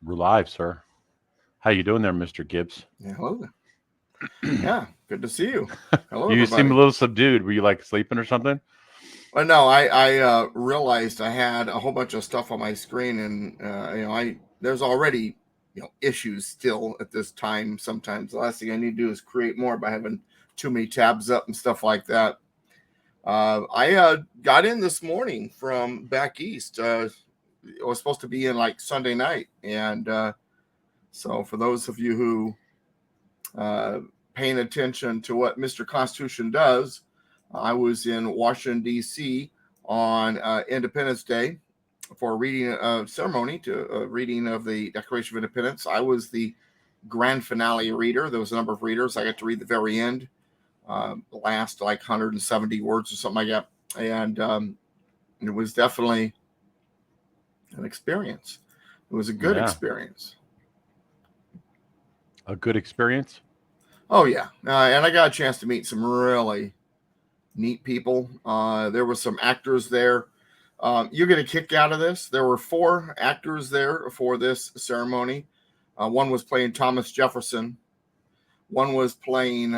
We're live, sir. How you doing there, Mr. Gibbs? Yeah, hello there. Yeah, good to see you. Hello, You seem a everybody. little subdued. Were you like sleeping or something? Well, no, I realized I had a whole bunch of stuff on my screen, and I there's already issues still at this time. Sometimes the last thing I need to do is create more by having too many tabs up and stuff like that. I got in this morning from back east. It was supposed to be in like Sunday night, and so for those of you who uh, paying attention to what Mr. Constitution does. I was in Washington, D.C. on Independence Day for a reading ceremony to a reading of the Declaration of Independence. I was the grand finale reader. There was a number of readers. I got to read the very end, the last like 170 words or something like that. And it was definitely an experience. It was a good Yeah, experience. a good experience. Oh, yeah. And I got a chance to meet some really neat people. There were some actors there. You get a kick out of this. There were 4 actors there for this ceremony. One was playing Thomas Jefferson. One was playing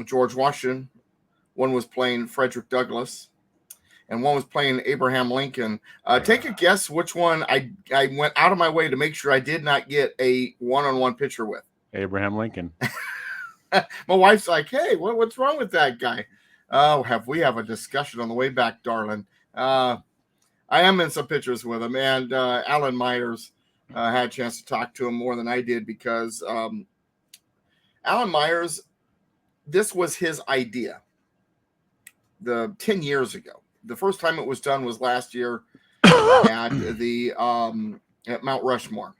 George Washington. One was playing Frederick Douglass. And one was playing Abraham Lincoln. Take a guess which one I went out of my way to make sure I did not get a one-on-one picture with. Abraham Lincoln. My wife's like, "Hey, what's wrong with that guy?" Oh, we have a discussion on the way back, darling. I am in some pictures with him, and Alan Myers had a chance to talk to him more than I did because Alan Myers, this was his idea 10 years ago. The first time it was done was last year at the at Mount Rushmore.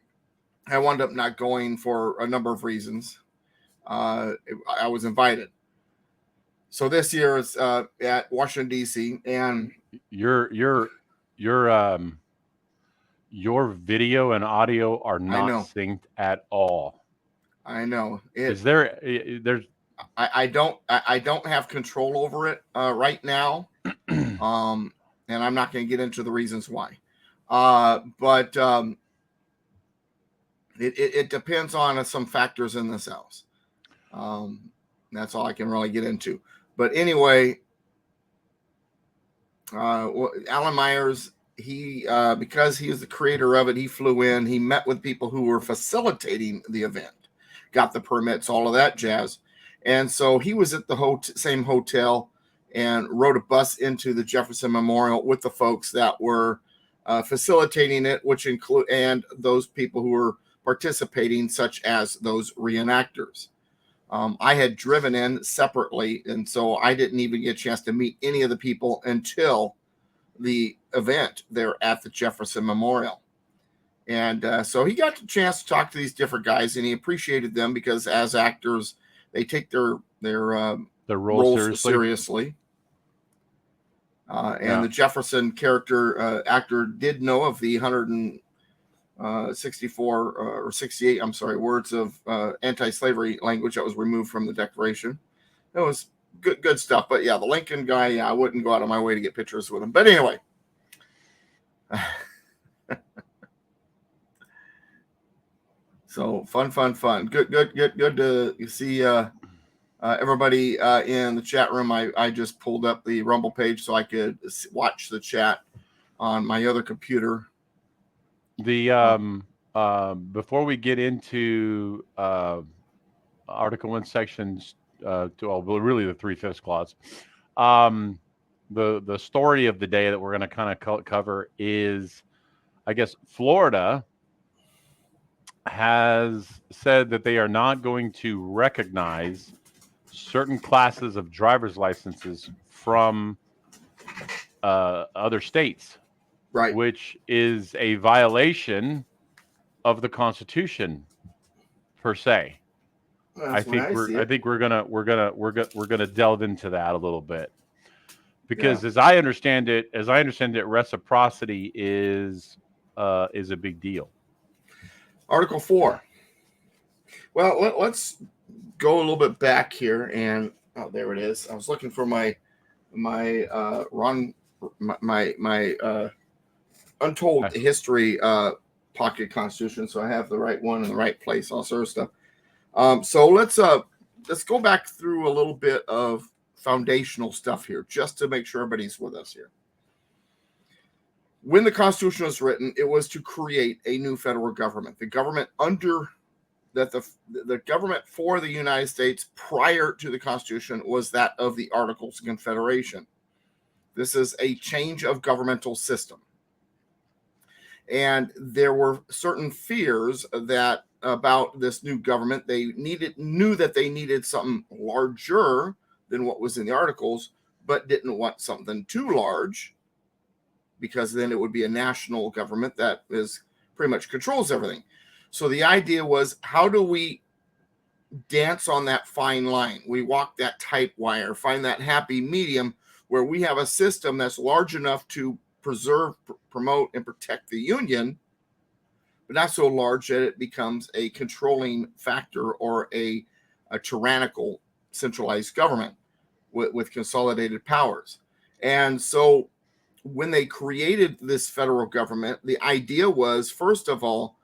I wound up not going for a number of reasons. I was invited. So this year it's at Washington D.C. and Your your your your video and audio are I not know, synced at all. I know it. Is there? There's. I don't have control over it right now, um, and I'm not going to get into the reasons why. But it depends on some factors in this house. Um, that's all I can really get into. But anyway, Alan Myers, he because he was the creator of it, he flew in. He met with people who were facilitating the event, got the permits, all of that jazz, and so he was at the same hotel and rode a bus into the Jefferson Memorial with the folks that were facilitating it, which include and those people who were participating, such as those reenactors. I had driven in separately, and so I didn't even get a chance to meet any of the people until the event there at the Jefferson Memorial. And so he got the chance to talk to these different guys, and he appreciated them because as actors, they take their The role roles seriously. seriously. And Yeah. the Jefferson character actor did know of the 164 or 68, I'm sorry, words of anti-slavery language that was removed from the Declaration. It was good stuff. But yeah, the Lincoln guy, yeah, I wouldn't go out of my way to get pictures with him. But anyway. So fun. Good to see everybody in the chat room. I just pulled up the Rumble page so I could watch the chat on my other computer. The before we get into Article 1, sections well, really the 3/5 clause. The story of the day that we're going to kind of cover is, I guess, Florida has said that they are not going to recognize certain classes of driver's licenses from other states, Right. which is a violation of the Constitution per se. That's when I see it. I think we're gonna delve into that a little bit Yeah. because as I understand it, reciprocity is a big deal. Article 4. Well, let's go a little bit back here, and there it is. I was looking for my Untold history pocket constitution, so I have the right one in the right place, all sort of stuff. So let's go back through a little bit of foundational stuff here, just to make sure everybody's with us here. When the Constitution was written, it was to create a new federal government. The government the government for the United States prior to the Constitution was that of the Articles of Confederation. This is a change of governmental system. And there were certain fears that about this new government. They knew that they needed something larger than what was in the Articles, but didn't want something too large, because then it would be a national government that is pretty much controls everything. So the idea was, how do we dance on that fine line? We walk that tight wire, find that happy medium where we have a system that's large enough to preserve, promote, and protect the Union, but not so large that it becomes a controlling factor or a tyrannical centralized government with consolidated powers. And so when they created this federal government, the idea was, first of all,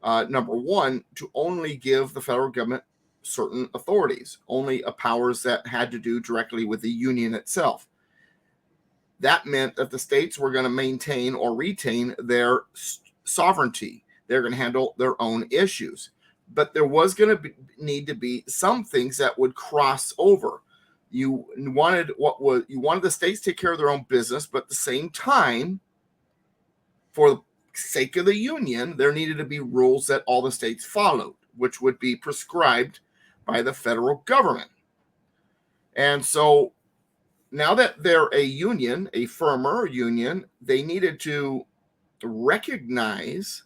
number one, to only give the federal government certain authorities, only powers that had to do directly with the Union itself. That meant that the states were going to maintain or retain their sovereignty. They're going to handle their own issues. But there was going to need to be some things that would cross over. You wanted the states to take care of their own business, but at the same time, for the sake of the Union, there needed to be rules that all the states followed, which would be prescribed by the federal government. And so now that they're a union, a firmer union, they needed to recognize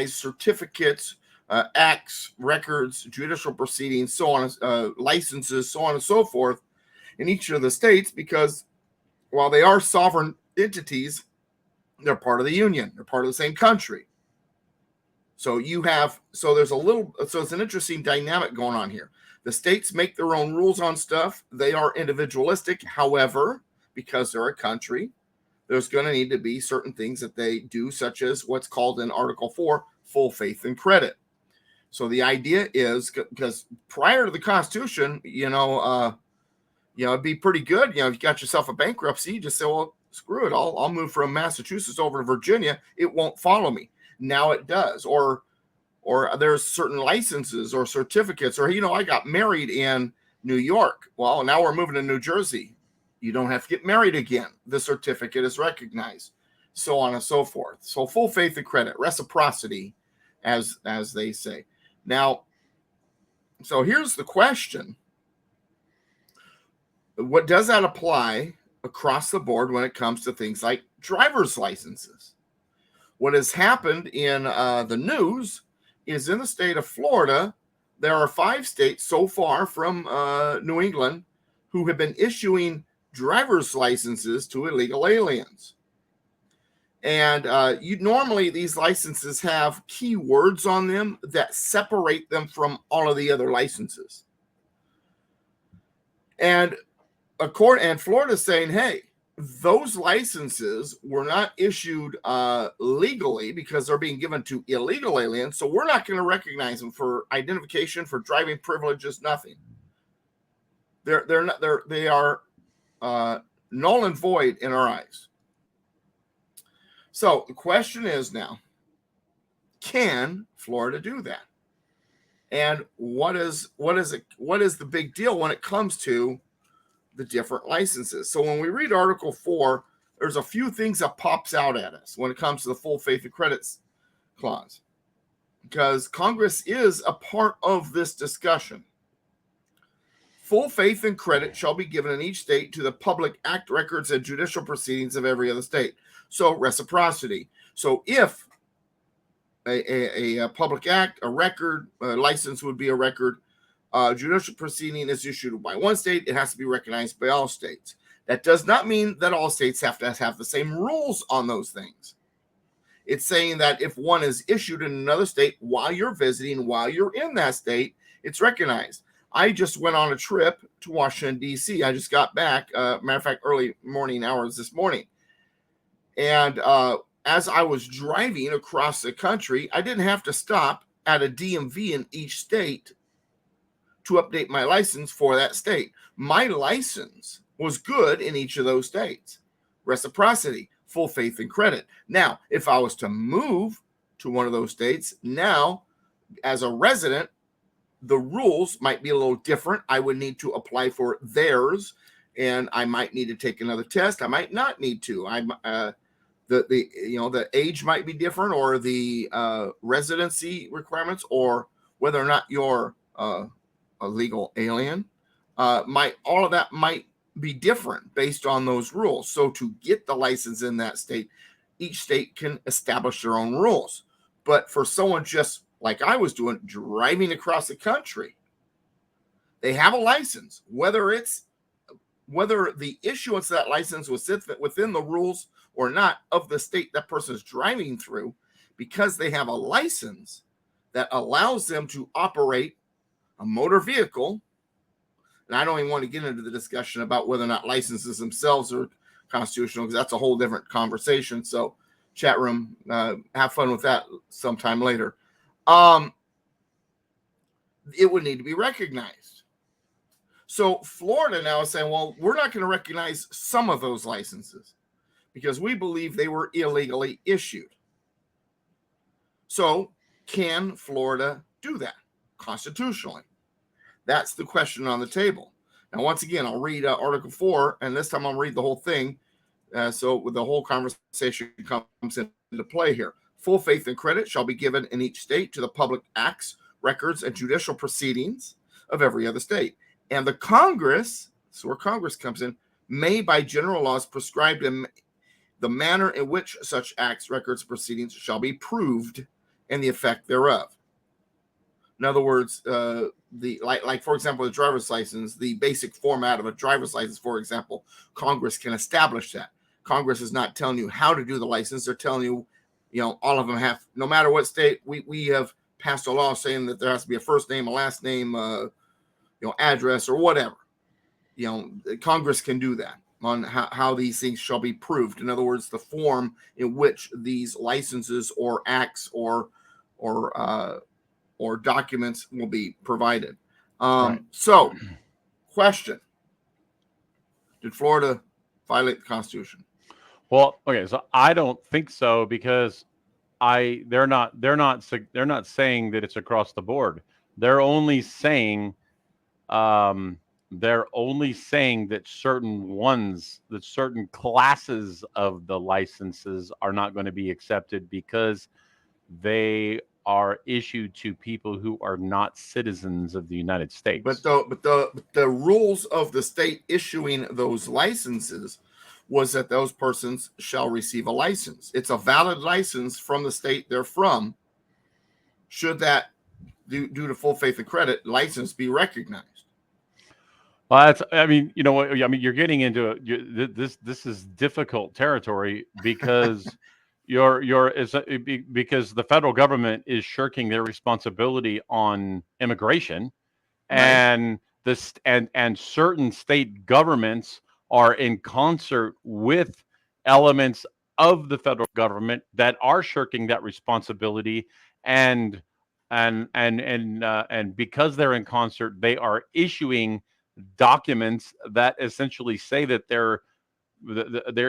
certificates, acts, records, judicial proceedings, so on, licenses, so on and so forth in each of the states, because while they are sovereign entities, they're part of the Union. They're part of the same country. So it's an interesting dynamic going on here. The states make their own rules on stuff. They are individualistic. However, because they're a country, there's going to need to be certain things that they do, such as what's called in Article 4, full faith and credit. So the idea is, because prior to the Constitution, it'd be pretty good. If you got yourself a bankruptcy, you just say, well, screw it. I'll move from Massachusetts over to Virginia. It won't follow me. Now it does. Or there's certain licenses or certificates, or, I got married in New York. Well, now we're moving to New Jersey. You don't have to get married again. The certificate is recognized, so on and so forth. So full faith and credit, reciprocity, as they say. Now, so here's the question. What does that apply across the board when it comes to things like driver's licenses? What has happened in the news is, in the state of Florida, there are 5 states so far from New England who have been issuing driver's licenses to illegal aliens. And normally these licenses have keywords on them that separate them from all of the other licenses. And Florida's saying, hey, those licenses were not issued legally because they're being given to illegal aliens, so we're not going to recognize them for identification, for driving privileges, nothing. They are null and void in our eyes. So the question is now, can Florida do that? And what is the big deal when it comes to the different licenses? So when we read Article 4, there's a few things that pops out at us when it comes to the full faith and credits clause, because Congress is a part of this discussion. Full faith and credit shall be given in each state to the public act records and judicial proceedings of every other state. So reciprocity. So if a public act, a record, a license would be a record, judicial proceeding is issued by one state, it has to be recognized by all states. That does not mean that all states have to have the same rules on those things. It's saying that if one is issued in another state while you're visiting, while you're in that state, it's recognized. I just went on a trip to Washington, D.C. I just got back, matter of fact, early morning hours this morning. And as I was driving across the country, I didn't have to stop at a DMV in each state to update my license for that state. My license was good in each of those states. Reciprocity, full faith and credit. Now, if I was to move to one of those states, now as a resident, the rules might be a little different. I would need to apply for theirs, and I might need to take another test. I might not need to. The age might be different, or the residency requirements, or whether or not you're a legal alien. All of that might be different based on those rules. So to get the license in that state, each state can establish their own rules. But for someone just like I was doing, driving across the country, they have a license, whether the issuance of that license was within the rules or not of the state that person is driving through, because they have a license that allows them to operate a motor vehicle. And I don't even want to get into the discussion about whether or not licenses themselves are constitutional, because that's a whole different conversation. So chat room, have fun with that sometime later. It would need to be recognized. So Florida now is saying, well, we're not going to recognize some of those licenses because we believe they were illegally issued. So can Florida do that constitutionally? That's the question on the table. Now, once again, I'll read Article 4, and this time I'll read the whole thing. So the whole conversation comes into play here. Full faith and credit shall be given in each state to the public acts, records, and judicial proceedings of every other state. And the Congress, so where Congress comes in, may by general laws prescribe the manner in which such acts, records, proceedings shall be proved and the effect thereof. In other words, like for example, the driver's license, the basic format of a driver's license, for example, Congress can establish that. Congress is not telling you how to do the license. They're telling you, all of them have, no matter what state, we have passed a law saying that there has to be a first name, a last name, address or whatever. Congress can do that on how these things shall be proved. In other words, the form in which these licenses or acts or documents will be provided. Right. So, question: did Florida violate the Constitution? Well, okay, so I don't think so, because they're not saying that it's across the board. They're only saying that certain classes of the licenses are not going to be accepted because they are issued to people who are not citizens of the United States. But the rules of the state issuing those licenses was that those persons shall receive a license. It's a valid license from the state they're from. Should that, due to full faith and credit, license be recognized? Well, you're getting into this is difficult territory, because because the federal government is shirking their responsibility on immigration, and and certain state governments are in concert with elements of the federal government that are shirking that responsibility, and because they're in concert, they are issuing documents that essentially say that they're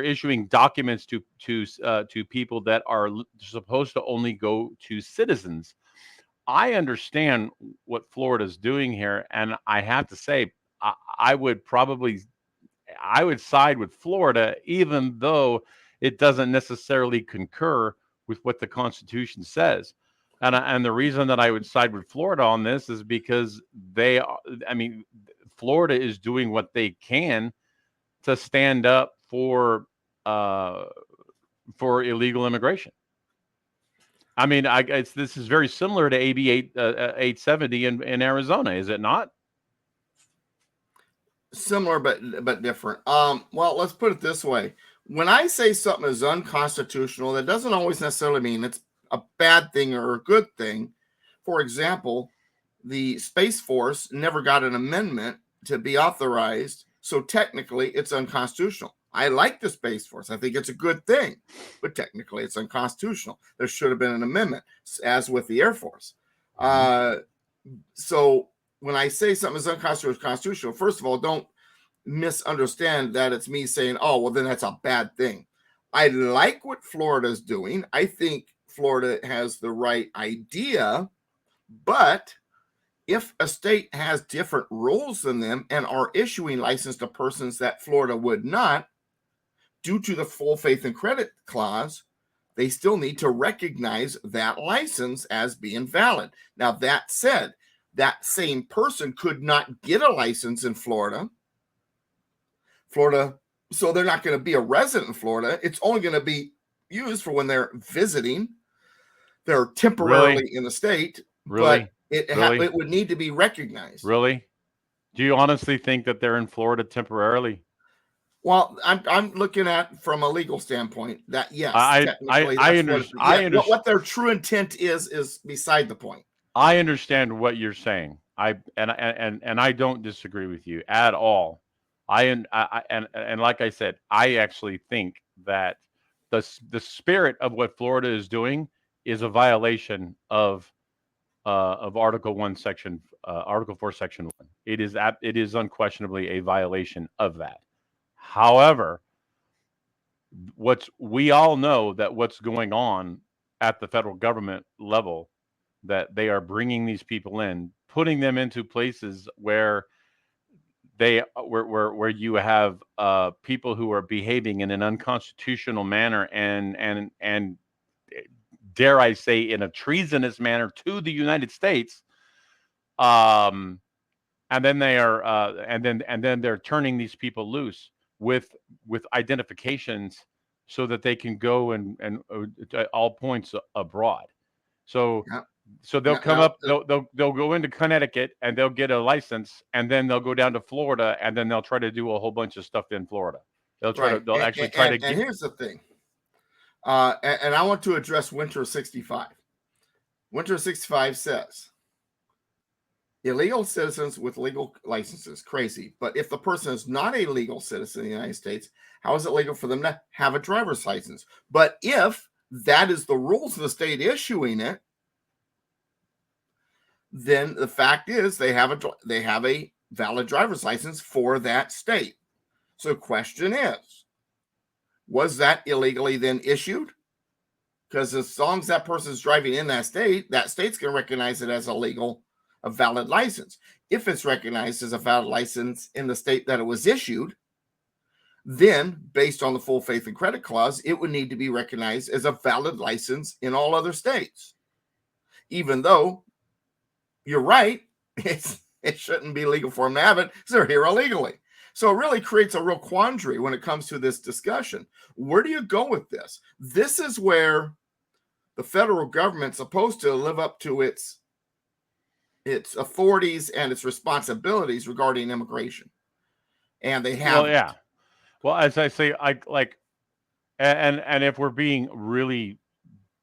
issuing documents to people that are supposed to only go to citizens. I understand what Florida's doing here, and I have to say, I would side with Florida, even though it doesn't necessarily concur with what the Constitution says. And the reason that I would side with Florida on this is because Florida is doing what they can to stand up for illegal immigration. This is very similar to AB 870 in Arizona, is it not? Similar, but different. Well, let's put it this way. When I say something is unconstitutional, that doesn't always necessarily mean it's a bad thing or a good thing. For example, the Space Force never got an amendment to be authorized, so technically it's unconstitutional. I like the Space Force. I think it's a good thing, but technically it's unconstitutional. There should have been an amendment, as with the Air Force. Mhm. So when I say something is unconstitutional, first of all, don't misunderstand that it's me saying, oh, well, then that's a bad thing. I like what Florida is doing. I think Florida has the right idea, but if a state has different rules than them and are issuing license to persons that Florida would not, due to the full faith and credit clause, they still need to recognize that license as being valid. Now, that said, that same person could not get a license in Florida. So they're not going to be a resident in Florida. It's only going to be used for when they're visiting. They're Really? temporarily in the state, but Really? Really? it would need to be recognized. Really? Do you honestly think that they're in Florida temporarily? Well, I'm looking at from a legal standpoint that yes, technically I that's what. understand. Yeah, what their true intent is beside the point. I understand what you're saying. And I don't disagree with you at all. And like I said, I actually think that the spirit of what Florida is doing is a violation of Article 4, Section 1. It is unquestionably a violation of that. However, what's we all know that what's going on at the federal government level, that they are bringing these people in, putting them into places where where you have people who are behaving in an unconstitutional manner and dare I say in a treasonous manner to the United States. Um, and then they are and then they're turning these people loose with identifications so that they can go and at all points abroad. So Yeah. they'll come Now, up, they'll go into Connecticut and they'll get a license, and then they'll go down to Florida, and then they'll try to do a whole bunch of stuff in Florida. right, They'll actually try to and get here's the thing. And I want to address Winter 65. Winter 65 says illegal citizens with legal licenses, crazy. But if the person is not a legal citizen in the United States, how is it legal for them to have a driver's license? But if that is the rules of the state issuing it, then the fact is they have a valid driver's license for that state. So the question is, was that illegally then issued? Because as long as that person is driving in that state's going to recognize it as a valid license. If it's recognized as a valid license in the state that it was issued, then based on the full faith and credit clause, it would need to be recognized as a valid license in all other states. Even though you're right, it shouldn't be legal for them to have it because they're here illegally. So it really creates a real quandary when it comes to this discussion. Where do you go with this? This is where the federal government's supposed to live up to its authorities and its responsibilities regarding immigration, and they well, haven't. yeah. Well, as I say, I like, and if we're being really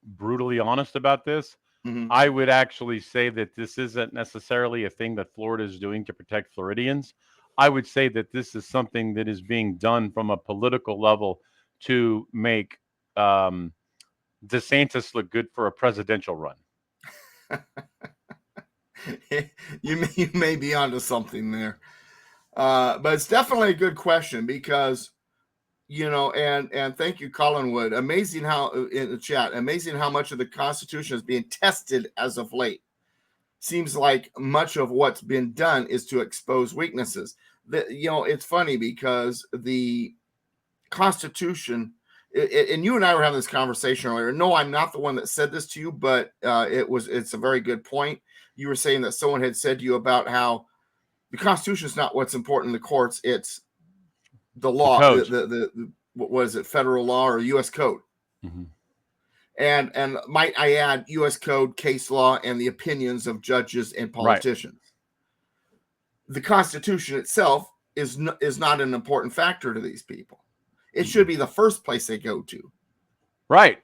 brutally honest about this, Mm-hmm. I would actually say that this isn't necessarily a thing that Florida is doing to protect Floridians. I would say that this is something that is being done from a political level to make um, DeSantis look good for a presidential run. You may be onto something there, but it's definitely a good question because and thank you, Collinwood. Amazing how in the chat, amazing how much of the Constitution is being tested as of late. Seems like much of what's been done is to expose weaknesses. It's funny because the Constitution, and you and I were having this conversation earlier. No, I'm not the one that said this to you, but it's a very good point. You were saying that someone had said to you about how the Constitution is not what's important in the courts; it's the The law, codes. what is it, federal law or U.S. code. Mm-hmm. And might I add, U.S. code, case law, and the opinions of judges and Right. politicians. The Constitution itself is not an important factor to these people. It should be the first place they go to. Right.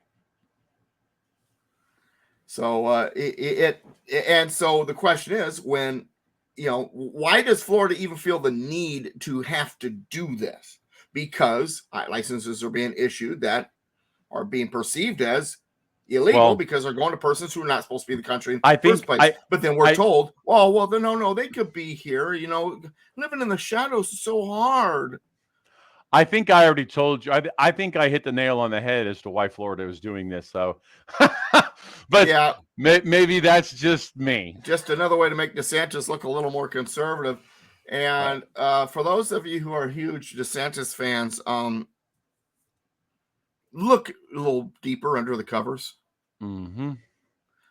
So and so the question is, why does Florida even feel the need to have to do this? because licenses are being issued that are being perceived as illegal Well, because they're going to persons who are not supposed to be in the country in I the first think place. But then we're told, well, then no, they could be here. Living in the shadows is so hard. I think I already told you. I think I hit the nail on the head as to why Florida was doing this. So, but Yeah, maybe that's just me. just another way to make DeSantis look a little more conservative. Right. And for those of you who are huge DeSantis fans, look a little deeper under the covers. Mm-hmm.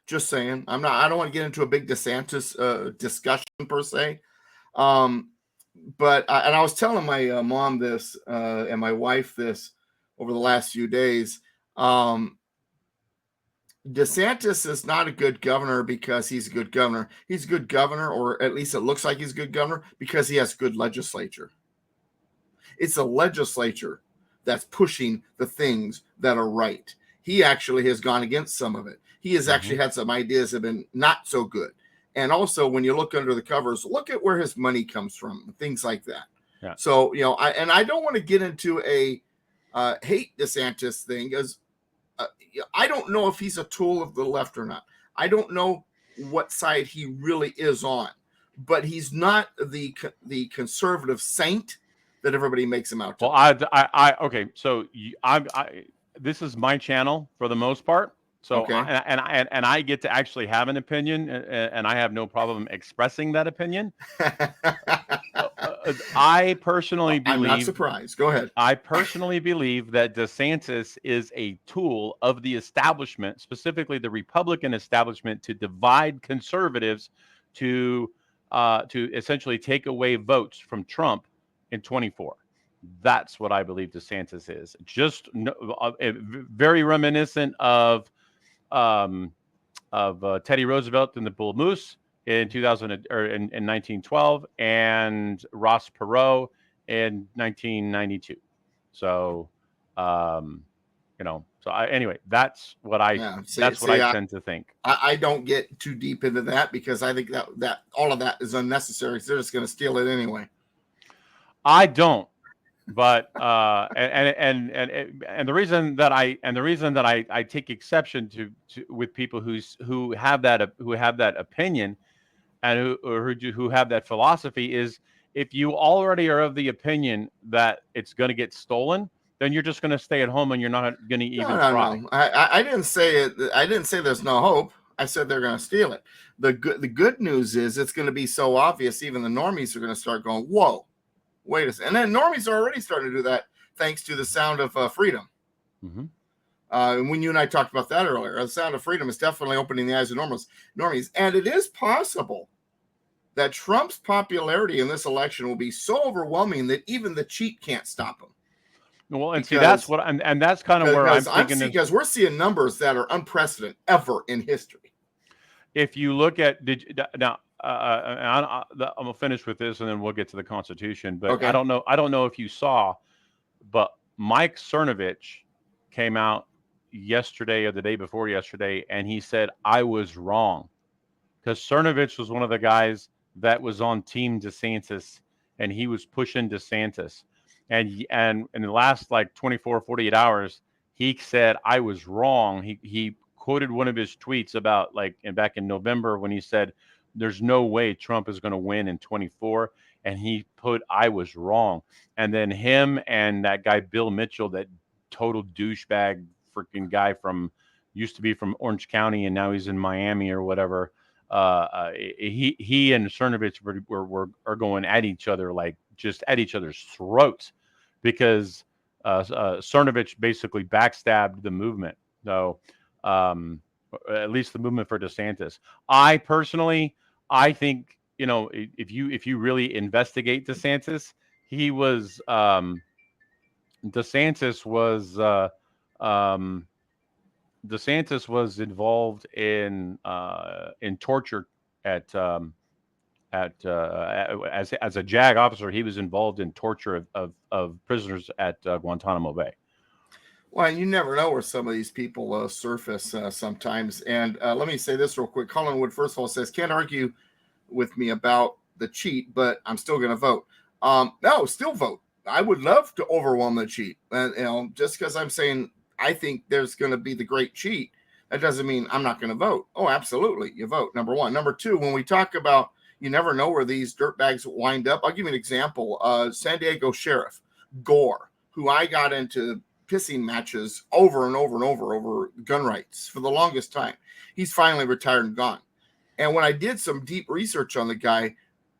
Just saying. I don't want to get into a big DeSantis discussion per se. Um, and I was telling my mom this and my wife this over the last few days. DeSantis is not a good governor because he's a good governor. He's a good governor, or at least it looks like he's a good governor, because he has good legislature. It's a legislature that's pushing the things that are right. He actually has gone against some of it. He has actually had some ideas that have been not so good. And also, when you look under the covers, look at where his money comes from, things like that. Yeah. So, I don't want to get into a hate DeSantis thing, as I don't know if he's a tool of the left or not. I don't know what side he really is on, but he's not the conservative saint that everybody makes him out to Well, be. okay. So this is my channel for the most part. So Okay. and I get to actually have an opinion, and I have no problem expressing that opinion. I personally I'm not believe surprised. Go ahead. I personally believe that DeSantis is a tool of the establishment, specifically the Republican establishment, to divide conservatives, to essentially take away votes from Trump in 24. That's what I believe DeSantis is. Just very reminiscent um, of Teddy Roosevelt and the Bull Moose in 2000 or in 1912, and Ross Perot in 1992. So, um, anyway, Yeah. that's what I tend to think. I don't get too deep into that because I think that all of that is unnecessary. They're just going to steal it anyway. I don't, but and the reason that I take exception to with people who have that opinion, and who have that philosophy, is if you already are of the opinion that it's going to get stolen, then you're just going to stay at home and you're not going to No, even no, try. no. I didn't say it. I didn't say there's no hope. I said they're going to steal it. The good news is it's going to be so obvious. Even the normies are going to start going, "Whoa, wait a second." And then normies are already starting to do that thanks to the Sound of Freedom. Mm-hmm. And when you and I talked about that earlier, the Sound of Freedom is definitely opening the eyes of normies. And it is possible that Trump's popularity in this election will be so overwhelming that even the cheat can't stop him. Well, and see, that's what and that's kind of where I'm thinking is, because we're seeing numbers that are unprecedented ever in history. if you look at now, I'm gonna finish with this, and then we'll get to the Constitution. But Okay. I don't know if you saw, but Mike Cernovich came out yesterday or the day before yesterday, and he said I was wrong, because Cernovich was one of the guys that was on Team DeSantis, and he was pushing DeSantis, and in the last like 24, 48 hours, he said I was wrong. He quoted one of his tweets about back in November when he said there's no way Trump is going to win in 24, and he put I was wrong. And then him and that guy Bill Mitchell, that total douchebag freaking guy from used to be from Orange County and now he's in Miami or whatever. He and Cernovich are going at each other, like just at each other's throats, because Cernovich basically backstabbed the movement. So, at least the movement for DeSantis. I personally, I think, if you really investigate DeSantis, he was DeSantis was um, DeSantis was involved in torture at as a JAG officer. He was involved in torture of prisoners at Guantanamo Bay. Well, you never know where some of these people surface sometimes. And let me say this real quick. Colin Wood, first of all, says, can't argue with me about the cheat, but I'm still going to vote. No, still vote. I would love to overwhelm the cheat. And just because I'm saying I think there's going to be the great cheat, that doesn't mean I'm not going to vote. Oh, absolutely, you vote. Number one. Number two, when we talk about you never know where these dirtbags wind up. I'll give you an example. San Diego Sheriff Gore, who I got into pissing matches over and over gun rights for the longest time. He's finally retired and gone. And when I did some deep research on the guy,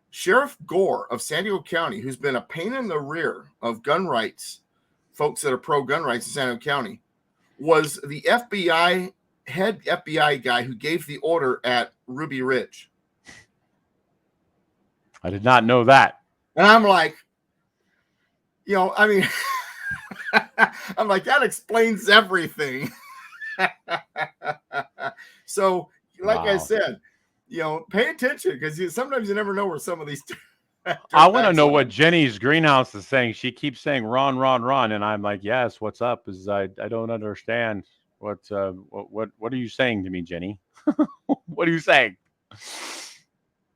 Sheriff Gore of San Diego County, who's been a pain in the rear of gun rights, folks that are pro gun rights in San Diego County, was the head FBI guy who gave the order at Ruby Ridge. I did not know that. And I'm like, I mean, I'm like, that explains everything. So, like I said, pay attention because sometimes you never know where some of these. I want to know what Jenny's greenhouse is saying. She keeps saying "Ron, Ron, Ron," and I'm like, "Yes, what's up?" Is I don't understand what are you saying to me, Jenny? What are you saying?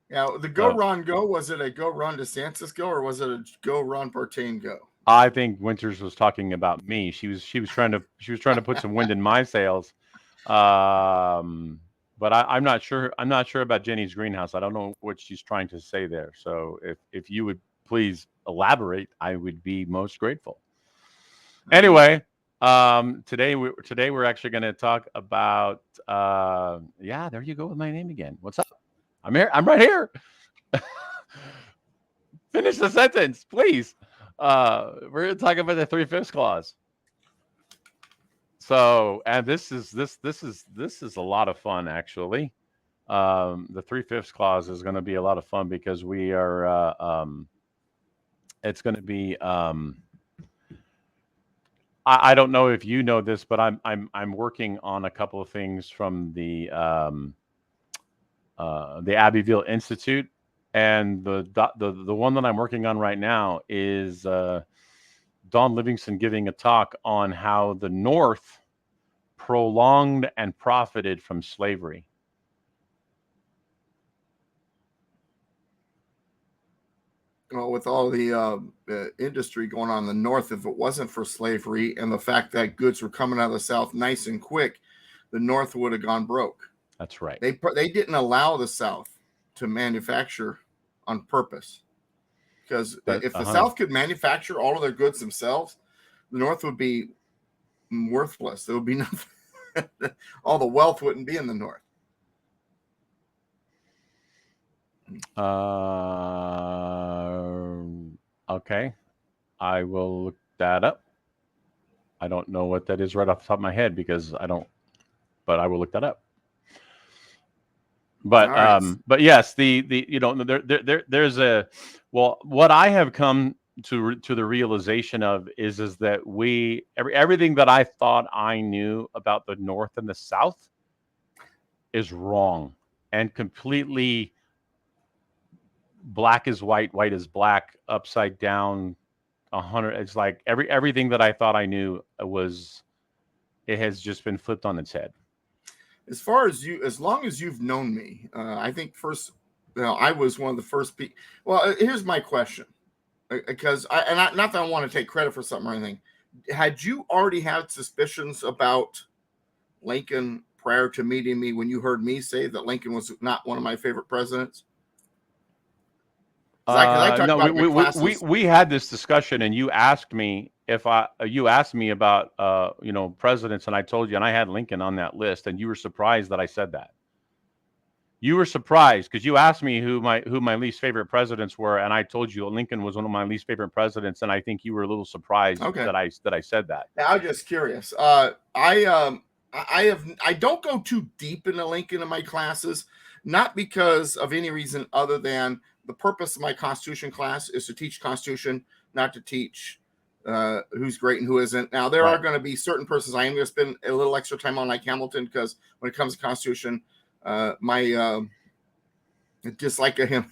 Now, the Go Ron Go, was it a Go Ron DeSantis Go, or was it a Go Ron Partain Go? I think Winters was talking about me. She was trying to put some wind in my sails. But I'm not sure. I'm not sure about Jenny's greenhouse. I don't know what she's trying to say there. So if you would please elaborate, I would be most grateful. Anyway, today we're actually going to talk about. Yeah, there you go with my name again. What's up? I'm here. I'm right here. Finish the sentence, please. We're going to talk about the 3/5 clause. So, and this is a lot of fun, actually. The 3/5 clause is going to be a lot of fun because we are. It's going to be. I don't know if you know this, but I'm working on a couple of things from the Abbeville Institute, and the one that I'm working on right now is Don Livingston giving a talk on how the North prolonged and profited from slavery. Well, with all the industry going on in the North, if it wasn't for slavery and the fact that goods were coming out of the South nice and quick, the North would have gone broke. That's right. They didn't allow the South to manufacture on purpose, because if the South could manufacture all of their goods themselves, the North would be worthless. There would be nothing. All the wealth wouldn't be in the North. Okay. I will look that up. I don't know what that is right off the top of my head because I don't, but I will look that up. But right. But yes, there's a, well, what I have come to the realization of is that everything that I thought I knew about the North and the South is wrong and completely black is white, white is black, upside down, 100. It's like everything that I thought I knew it has just been flipped on its head. As long as you've known me, I think first, I was one of the first people. Well, here's my question, because not that I want to take credit for something or anything. Had you already had suspicions about Lincoln prior to meeting me when you heard me say that Lincoln was not one of my favorite presidents? No, we had this discussion, and you asked me about presidents, and I told you, and I had Lincoln on that list, and you were surprised that I said that. You were surprised because you asked me who my least favorite presidents were, and I told you Lincoln was one of my least favorite presidents, and I think you were a little surprised that I said that. Now, I'm just curious. I don't go too deep into Lincoln in my classes, not because of any reason other than the purpose of my Constitution class is to teach Constitution, not to teach who's great and who isn't. Now, there are going to be certain persons I am going to spend a little extra time on, like Hamilton, because when it comes to Constitution, my dislike of him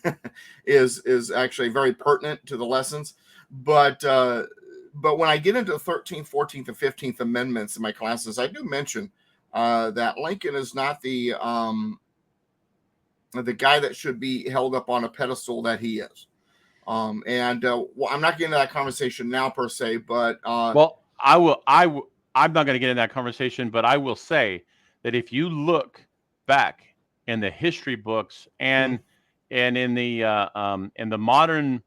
is actually very pertinent to the lessons. But when I get into the 13th, 14th, and 15th Amendments in my classes, I do mention that Lincoln is not the guy that should be held up on a pedestal that he is. And well, I'm not getting into that conversation now per se, but Well, I will. I'm not going to get in that conversation, but I will say that if you look back in the history books mm, and in the modern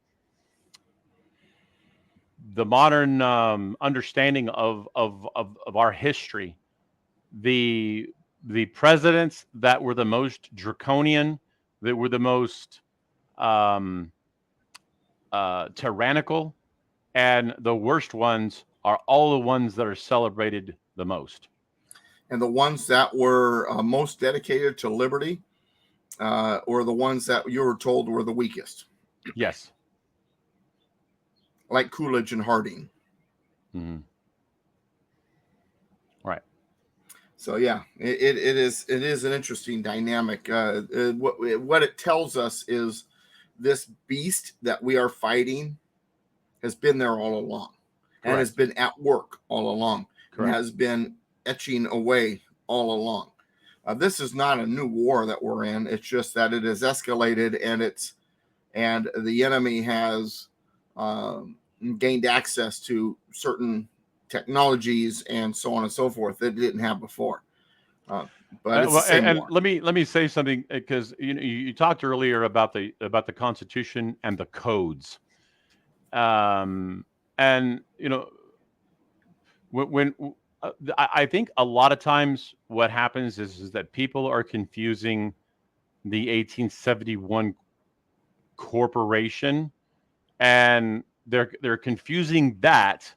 understanding of our history, the the presidents that were the most draconian, that were the most um, tyrannical, and the worst ones are all the ones that are celebrated the most. and the ones that were most dedicated to liberty or the ones that you were told were the weakest, Yes. like Coolidge and Harding. Mm-hmm. Right. So yeah, it is an interesting dynamic. What it tells us is this beast that we are fighting has been there all along, and has Correct. been at work all along, and Correct. has been etching away all along. This is not a new war that we're in. It's just that it has escalated, and the enemy has gained access to certain technologies and so on and so forth that it didn't have before. Uh, but it's the Well, same and war. let me say something because you talked earlier about the Constitution and the codes, um, and when I think a lot of times what happens is that people are confusing the 1871 corporation, and they're confusing that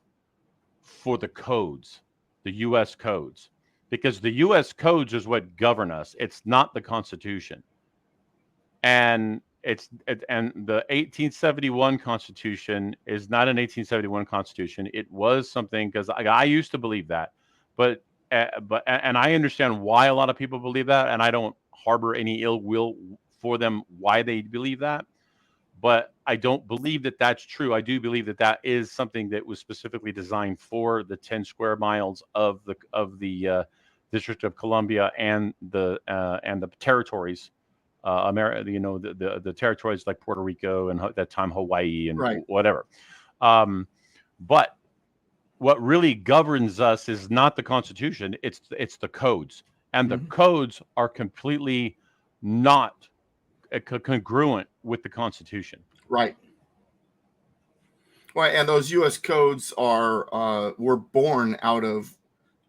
for the codes, the U.S. codes, because the U.S. codes is what govern us. It's not the Constitution, and and the 1871 Constitution is not an 1871 Constitution. It was something because I used to believe that, but and I understand why a lot of people believe that, and I don't harbor any ill will for them why they believe that, but I don't believe that that's true. I do believe that that is something that was specifically designed for the 10 square miles of the District of Columbia and the territories, America. The territories like Puerto Rico and that time Hawaii and Right. whatever. Um, but what really governs us is not the Constitution; it's the codes, and the Mm-hmm. codes are completely not congruent with the Constitution. Right. Well, and those U.S. codes are were born out of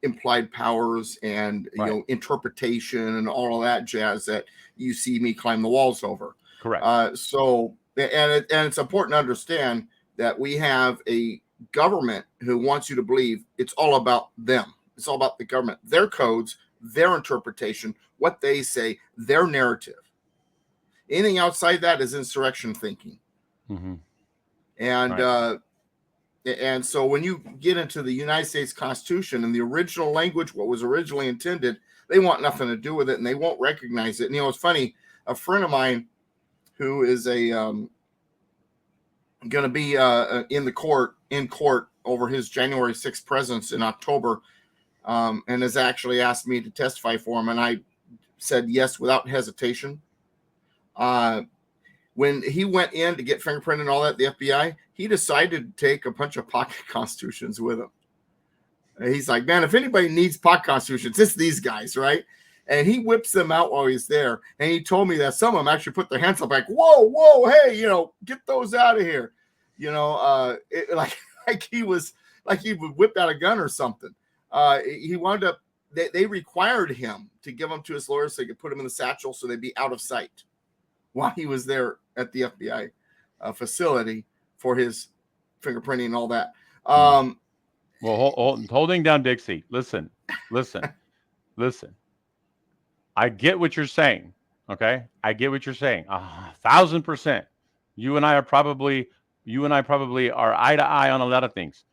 implied powers and Right. interpretation and all of that jazz that you see me climb the walls over. Correct. So and it's important to understand that we have a government who wants you to believe it's all about them. It's all about the government, their codes, their interpretation, what they say, their narrative. Anything outside that is insurrection thinking. Hmm. And Right. so when you get into the United States Constitution and the original language, what was originally intended, they want nothing to do with it and they won't recognize it. And it's funny, a friend of mine who is a going to be in court over his January 6th presence in October, and has actually asked me to testify for him, and I said yes without hesitation. Uh, when he went in to get fingerprinted and all that, the FBI, he decided to take a bunch of pocket constitutions with him. And he's like, man, if anybody needs pocket constitutions, it's these guys, right? And he whips them out while he's there. And he told me that some of them actually put their hands up like, whoa, hey, get those out of here. Like he was like he would whip out a gun or something. He wound up, they required him to give them to his lawyers so they could put them in the satchel so they'd be out of sight while he was there at the FBI facility for his fingerprinting and all that. Well, holding down Dixie. Listen, listen, listen. I get what you're saying. Okay, I get what you're saying. 1,000%. You and I are probably are eye to eye on a lot of things.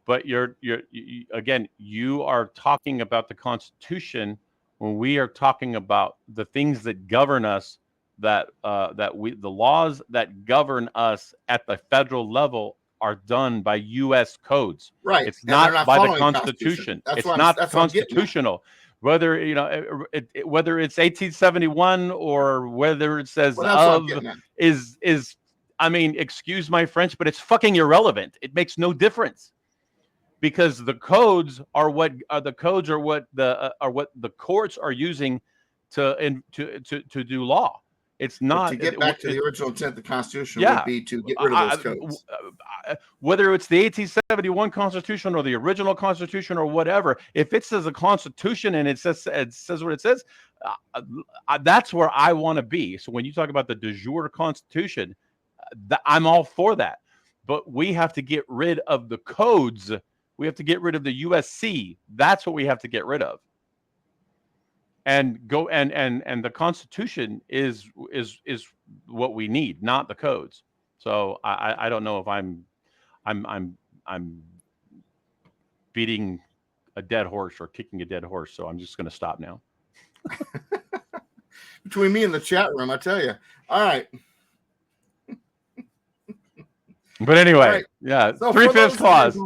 But again, you are talking about the Constitution when we are talking about the things that govern us, the laws that govern us at the federal level are done by U.S. codes. Right, It's and they're not not by the following the Constitution. Constitution. That's It's what I'm. not That's what I'm getting at. constitutional. Whether whether it's 1871 or whether it says Well, that's what I'm of getting at. is I mean, excuse my French, but it's fucking irrelevant. It makes no difference because the codes are what the codes are what the courts are using to do law. It's But to not get back to the original intent of the Constitution would yeah. be to get rid of those codes. Whether it's the 1871 Constitution or the original Constitution or whatever, if it says a Constitution and it says what it says, that's where I want to be. So when you talk about the de jure Constitution, I'm all for that. But we have to get rid of the codes. We have to get rid of the USC. That's what we have to get rid of. And go and the Constitution is what we need, not the codes. So I don't know if I'm beating a dead horse or kicking a dead horse. So I'm just going to stop now. Between me and the chat room, I tell you. All right. But anyway, right. Yeah, so 3/5 clause.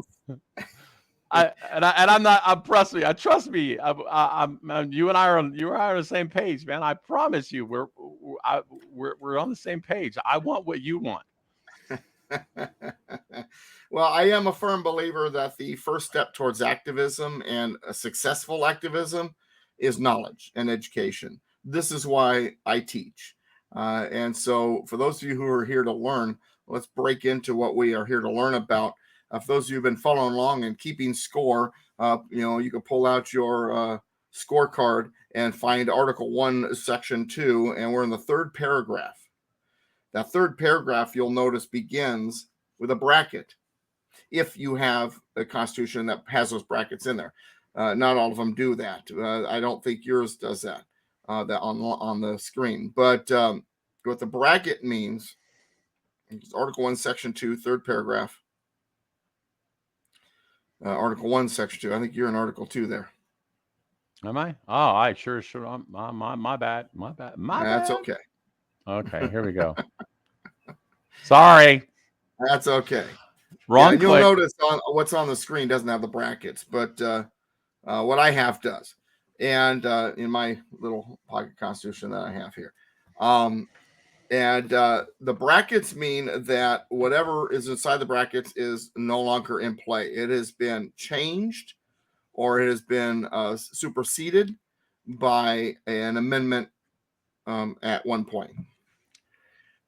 I'm not. Trust me. Trust me. You and I are on the same page, man. I promise you, we're on the same page. I want what you want. Well, I am a firm believer that the first step towards activism and a successful activism is knowledge and education. This is why I teach. And so for those of you who are here to learn, let's break into what we are here to learn about. For those of you who've been following along and keeping score, you can pull out your scorecard and find Article 1, Section 2, and we're in the third paragraph. That third paragraph, you'll notice, begins with a bracket. If you have a Constitution that has those brackets in there. Not all of them do that. I don't think yours does that, that on the screen. But what the bracket means, Article 1, Section 2, third paragraph. Article 1, Section 2. I think you're in Article 2 there. Am I? Oh, I sure. My bad. That's bad. Okay. Okay, here we go. Sorry. That's okay. Wrong and click. You'll notice what's on the screen doesn't have the brackets, but what I have does. And in my little pocket Constitution that I have here. And the brackets mean that whatever is inside the brackets is no longer in play. It has been changed or it has been superseded by an amendment at one point.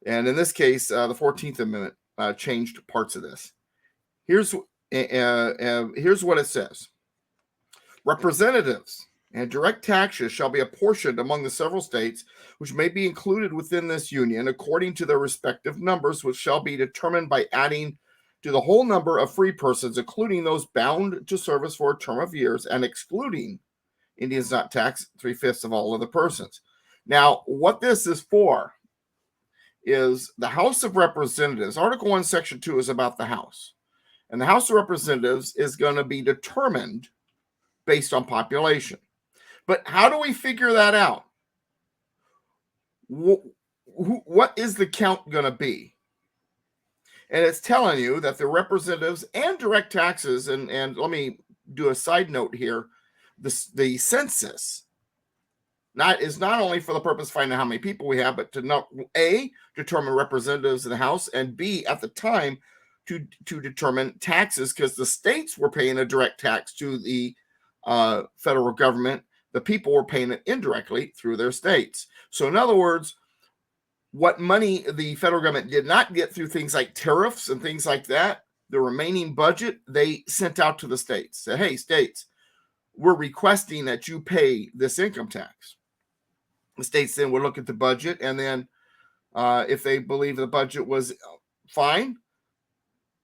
And in this case, the 14th Amendment changed parts of this. Here's what it says. Representatives and direct taxes shall be apportioned among the several states which may be included within this union according to their respective numbers, which shall be determined by adding to the whole number of free persons, including those bound to service for a term of years and excluding Indians not taxed 3/5 of all other persons. Now, what this is for is the House of Representatives. Article 1, Section 2 is about the House. And the House of Representatives is going to be determined based on population. But how do we figure that out? What is the count going to be? And it's telling you that the representatives and direct taxes, and let me do a side note here, the census is not only for the purpose of finding out how many people we have, but to A, determine representatives in the House, and B, at the time, to determine taxes, because the states were paying a direct tax to the federal government. The people were paying it indirectly through their states. So in other words, what money the federal government did not get through things like tariffs and things like that, the remaining budget, they sent out to the states. Said, hey, states, we're requesting that you pay this income tax. The states then would look at the budget, and then if they believe the budget was fine,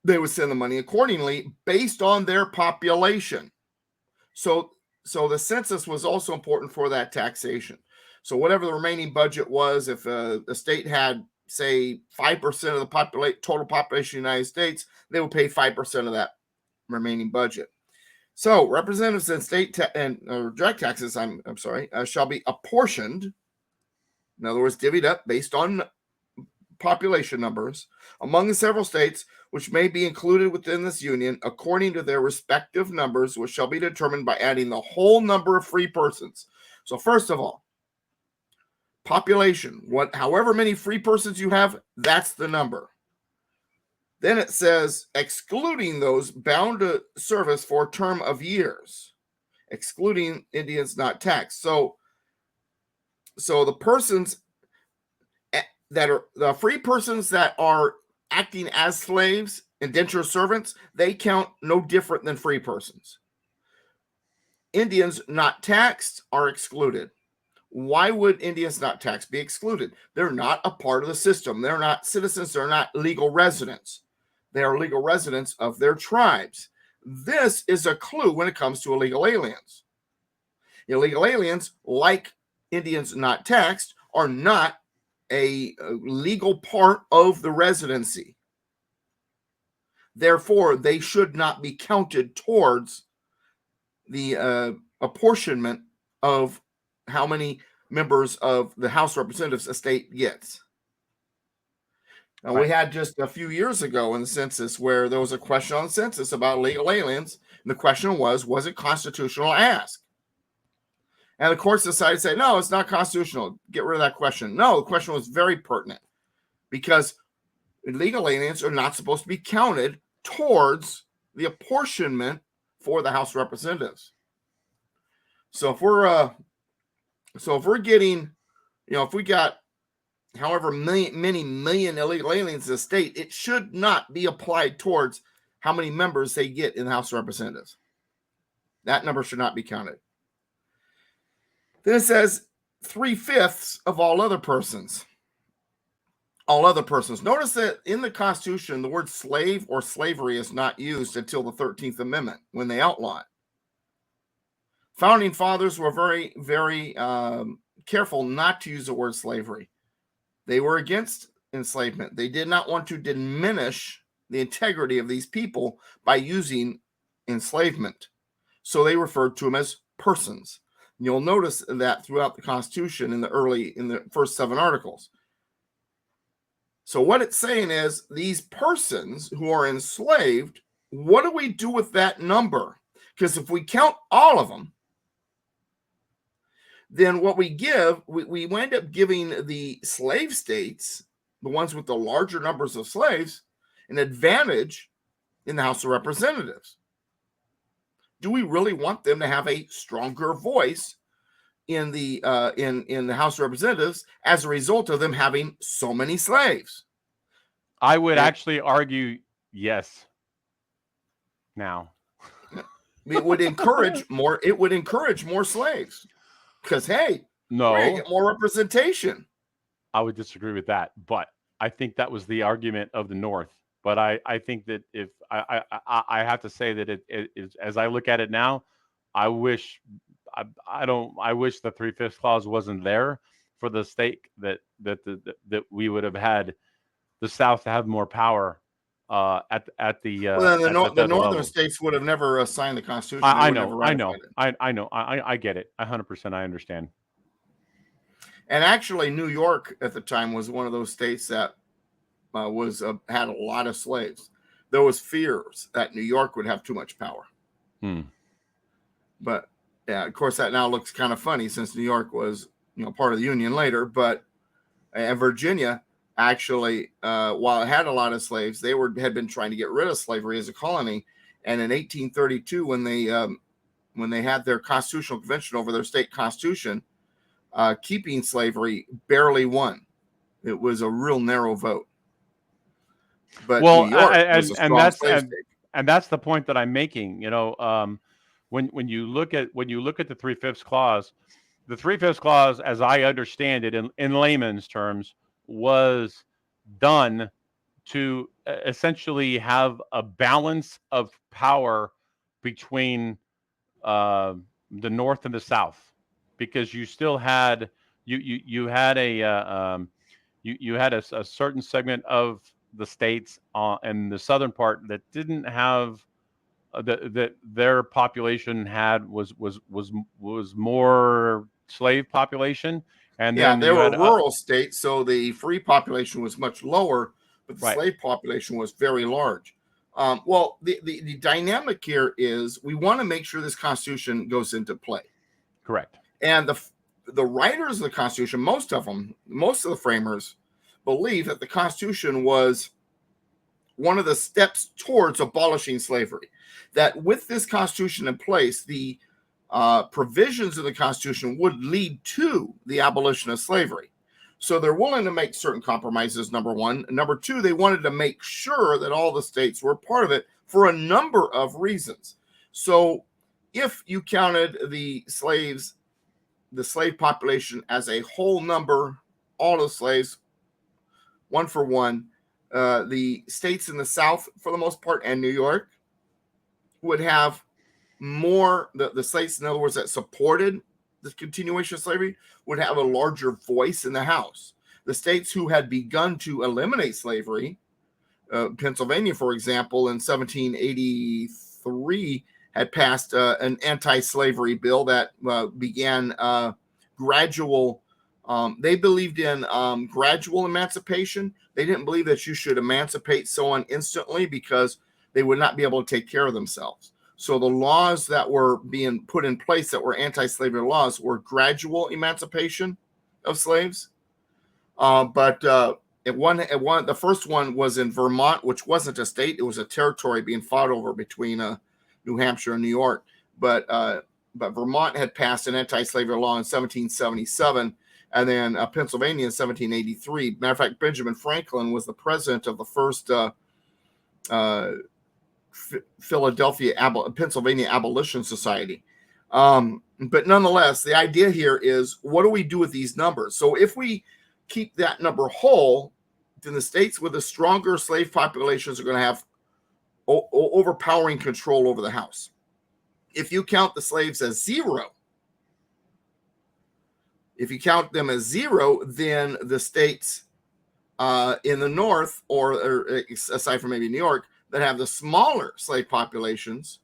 they would send the money accordingly based on their population. So the census was also important for that taxation. So whatever the remaining budget was, if a state had, say, 5% of the total population of the United States, they would pay 5% of that remaining budget. So representatives and state direct taxes, shall be apportioned. In other words, divvied up based on population numbers among the several states which may be included within this union according to their respective numbers, which shall be determined by adding the whole number of free persons. So first of all, population, however many free persons you have, that's the number. Then it says, excluding those bound to service for a term of years, excluding Indians not taxed. So the persons that are the free persons that are acting as slaves, indentured servants, they count no different than free persons. Indians not taxed are excluded. Why would Indians not taxed be excluded? They're not a part of the system. They're not citizens. They're not legal residents. They are legal residents of their tribes. This is a clue when it comes to illegal aliens. Illegal aliens, like Indians not taxed, are not a legal part of the residency. Therefore, they should not be counted towards the apportionment of how many members of the House of Representatives a state gets. Now, we had just a few years ago in the census where there was a question on the census about legal aliens, and the question was it constitutional to ask? And the courts decided to say, no, it's not constitutional. Get rid of that question. No, the question was very pertinent because illegal aliens are not supposed to be counted towards the apportionment for the House of Representatives. So if we're getting, if we got however many million illegal aliens in the state, it should not be applied towards how many members they get in the House of Representatives. That number should not be counted. Then it says 3/5 of all other persons. All other persons. Notice that in the Constitution, the word slave or slavery is not used until the 13th Amendment when they outlaw it. Founding fathers were very, very careful not to use the word slavery. They were against enslavement. They did not want to diminish the integrity of these people by using enslavement. So they referred to them as persons. And you'll notice that throughout the Constitution in the first 7 articles. So what it's saying is these persons who are enslaved, what do we do with that number? Because if we count all of them, then what we wind up giving the slave states, the ones with the larger numbers of slaves, an advantage in the House of Representatives. Do we really want them to have a stronger voice in the House of Representatives as a result of them having so many slaves? I would actually argue yes. Now, it would encourage more. It would encourage more slaves because we're gonna get more representation. I would disagree with that, but I think that was the argument of the North. But I think that if I have to say that it is, as I look at it now, I wish I wish the 3/5 clause wasn't there for the state that we would have had the South to have more power at the northern level. States would have never signed the Constitution. I know. I get it. 100%. I understand. And actually, New York at the time was one of those states that had a lot of slaves. There was fears that New York would have too much power. But yeah, of course, that now looks kind of funny since New York was part of the Union later. But and Virginia actually, while it had a lot of slaves, had been trying to get rid of slavery as a colony. And in 1832, when they had their constitutional convention over their state constitution, keeping slavery barely won. It was a real narrow vote. But New York was a strong slave state. And that's the point that I'm making. When you look at the 3/5 clause, the 3/5 clause, as I understand it in layman's terms, was done to essentially have a balance of power between the North and the South, because you still had you had a certain segment of the states in the southern part that didn't have that their population was more slave population, and then they were rural states, so the free population was much lower, but the slave population was very large. Well, the dynamic here is we want to make sure this Constitution goes into play. Correct. And the writers of the Constitution, most of the framers, believe that the Constitution was one of the steps towards abolishing slavery. That with this Constitution in place, the provisions of the Constitution would lead to the abolition of slavery. So they're willing to make certain compromises, number one. Number two, they wanted to make sure that all the states were part of it for a number of reasons. So if you counted the slave population as a whole number, all the slaves, one for one, the states in the South, for the most part, and New York would have more, the states, in other words, that supported the continuation of slavery would have a larger voice in the House. The states who had begun to eliminate slavery, Pennsylvania, for example, in 1783, had passed an anti-slavery bill that began gradual. They believed in gradual emancipation. They didn't believe that you should emancipate someone instantly because they would not be able to take care of themselves. So the laws that were being put in place that were anti-slavery laws were gradual emancipation of slaves. The first one was in Vermont, which wasn't a state; it was a territory being fought over between New Hampshire and New York. But Vermont had passed an anti-slavery law in 1777, and then Pennsylvania in 1783. Matter of fact, Benjamin Franklin was the president of the first Pennsylvania Abolition Society. But nonetheless, the idea here is, what do we do with these numbers? So if we keep that number whole, then the states with the stronger slave populations are going to have overpowering control over the House. If you count the slaves as zero, then the states in the North, or aside from maybe New York, that have the smaller slave populations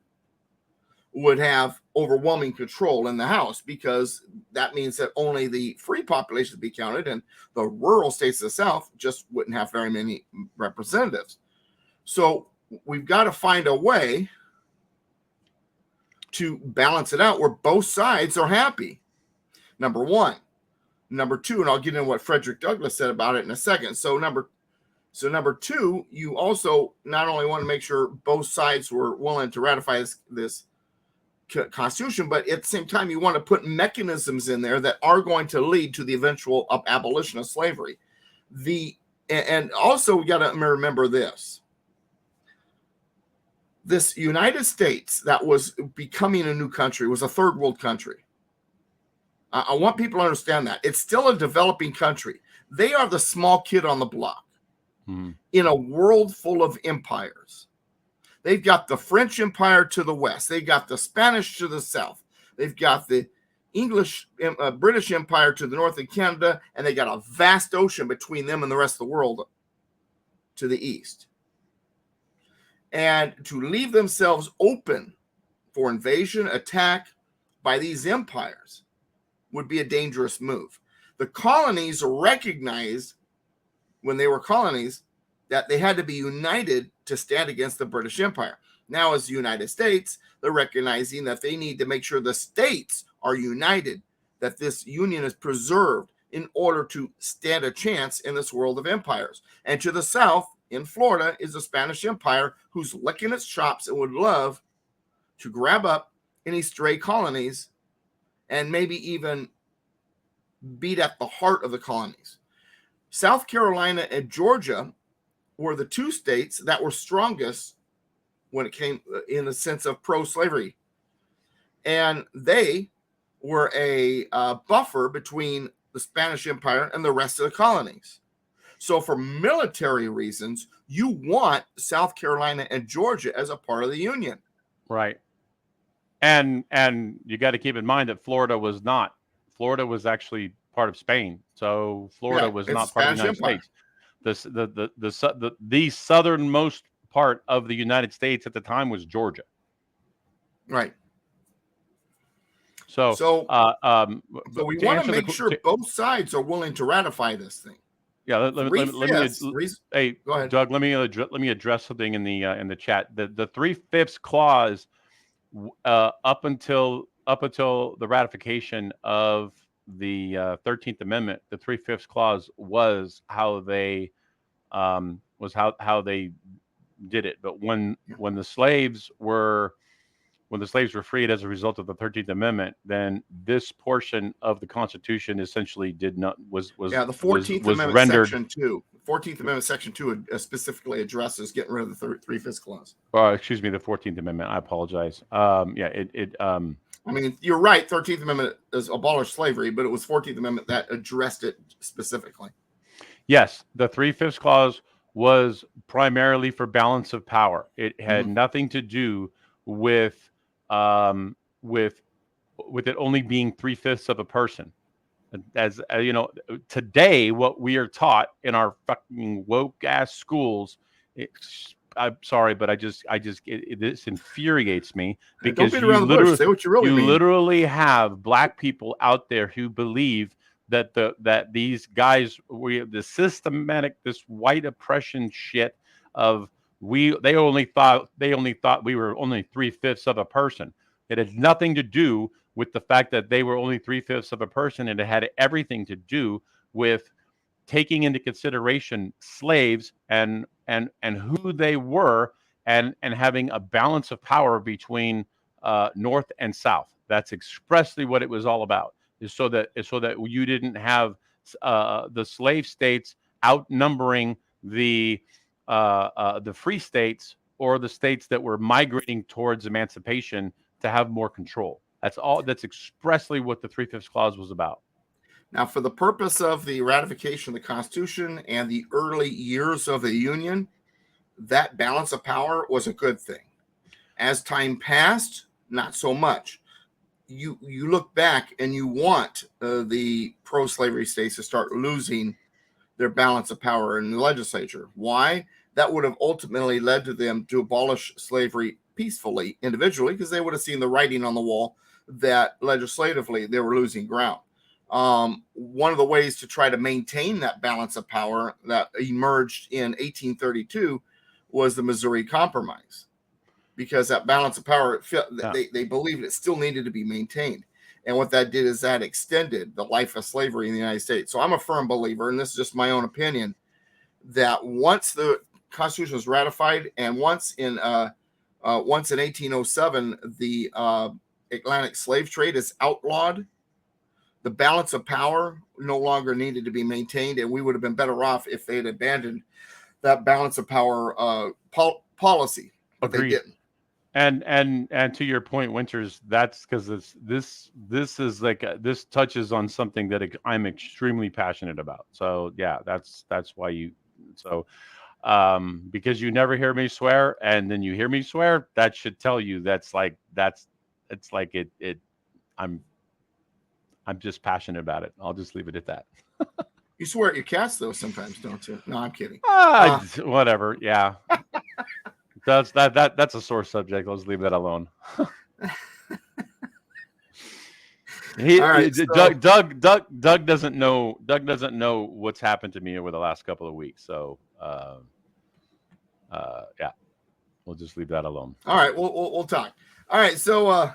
would have overwhelming control in the House, because that means that only the free population would be counted, and the rural states of the South just wouldn't have very many representatives. So we've got to find a way to balance it out where both sides are happy. Number one. Number two, and I'll get into what Frederick Douglass said about it in a second. So number two, you also not only want to make sure both sides were willing to ratify this Constitution, but at the same time, you want to put mechanisms in there that are going to lead to the eventual abolition of slavery. And also, we got to remember this. This United States that was becoming a new country was a third world country. I want people to understand that. It's still a developing country. They are the small kid on the block in a world full of empires. They've got the French Empire to the west. They've got the Spanish to the south. They've got the British Empire to the north of Canada, and they got a vast ocean between them and the rest of the world to the east. And to leave themselves open for invasion, attack by these empires would be a dangerous move. The colonies recognized, when they were colonies, that they had to be united to stand against the British Empire. Now, as the United States, they're recognizing that they need to make sure the states are united, that this union is preserved in order to stand a chance in this world of empires. And to the south, in Florida, is the Spanish Empire, who's licking its chops and would love to grab up any stray colonies and maybe even beat at the heart of the colonies. South Carolina and Georgia were the two states that were strongest when it came in the sense of pro-slavery. And they were a buffer between the Spanish Empire and the rest of the colonies. So for military reasons, you want South Carolina and Georgia as a part of the Union. Right. And you got to keep in mind that Florida was not. Florida was actually part of Spain. So Florida was not part of the United States. The southernmost part of the United States at the time was Georgia. Right. So we want to make sure both sides are willing to ratify this thing. Yeah, let me go ahead, Doug. Let me address something in the chat. The 3/5 clause, up until the ratification of the 13th Amendment, the 3/5 clause was how they did it. But Yeah. when the slaves were freed as a result of the 13th Amendment, then this portion of the Constitution essentially did not Yeah, the 14th was Amendment, rendered. Section 2. The 14th Amendment, Section 2 specifically addresses getting rid of the three-fifths clause. Excuse me, the 14th Amendment. I apologize. Yeah, I mean, you're right. 13th Amendment is abolished slavery, but it was 14th Amendment that addressed it specifically. yes, the three-fifths clause was primarily for balance of power. It had Mm-hmm. nothing to do with um, with it only being three-fifths of a person. As you know, today what we are taught in our fucking woke ass schools, I'm sorry, but this infuriates me Don't because beat around the bush. Say what you really you mean. literally have black people out there who believe that these guys, the systematic, this white oppression shit of, they only thought we were only three-fifths of a person. It had nothing to do with the fact that they were only three-fifths of a person, and it had everything to do with taking into consideration slaves and who they were, and having a balance of power between north and south. That's expressly what it was all about. Is so that you didn't have the slave states outnumbering the free states, or the states that were migrating towards emancipation, to have more control. That's all. That's expressly what the three-fifths clause was about. Now, for the purpose of the ratification of the Constitution and the early years of the Union, that balance of power was a good thing. As time passed, not so much. You look back and you want the pro-slavery states to start losing their balance of power in the legislature. Why? That would have ultimately led to them to abolish slavery peacefully, individually, because they would have seen the writing on the wall that legislatively they were losing ground. One of the ways to try to maintain that balance of power that emerged in 1832 was the Missouri Compromise, because that balance of power, Yeah. they believed it still needed to be maintained. And what that did is that extended the life of slavery in the United States. So I'm a firm believer, and this is just my own opinion, that once the Constitution was ratified, and once in 1807 the Atlantic slave trade is outlawed, the balance of power no longer needed to be maintained, and we would have been better off if they had abandoned that balance of power policy, but they Agreed. didn't. And to your point, Winters, that's because this is like this touches on something that I'm extremely passionate about. So yeah, that's why you. So because you never hear me swear, and then you hear me swear, that should tell you it's like it. I'm I'm just passionate about it. I'll just leave it at that. You swear at your cats, though, sometimes, don't you? No, I'm kidding. Whatever. Yeah, that's a sore subject. Let's leave that alone. All right. So, Doug doesn't know. Doug doesn't know what's happened to me over the last couple of weeks. So, yeah, we'll just leave that alone. all right, we'll talk. All right. So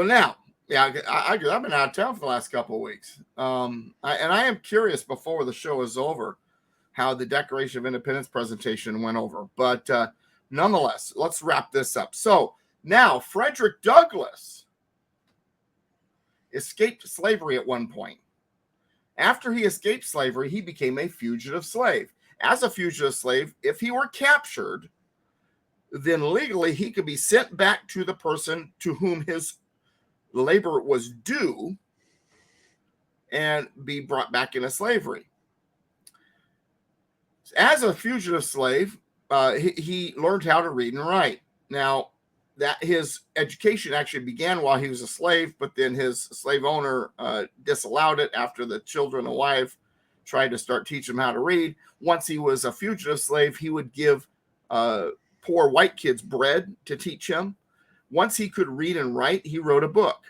now, yeah, I've been out of town for the last couple of weeks. I am curious before the show is over how the Declaration of Independence presentation went over. But nonetheless, let's wrap this up. So now, Frederick Douglass escaped slavery at one point. After he escaped slavery, he became a fugitive slave. As a fugitive slave, if he were captured, then legally he could be sent back to the person to whom his labor was due and be brought back into slavery. As a fugitive slave, he learned how to read and write. Now, that his education actually began while he was a slave, but then his slave owner disallowed it after the children and wife tried to start teaching him how to read. Once he was a fugitive slave, he would give poor white kids bread to teach him. Once he could read and write, he wrote a book.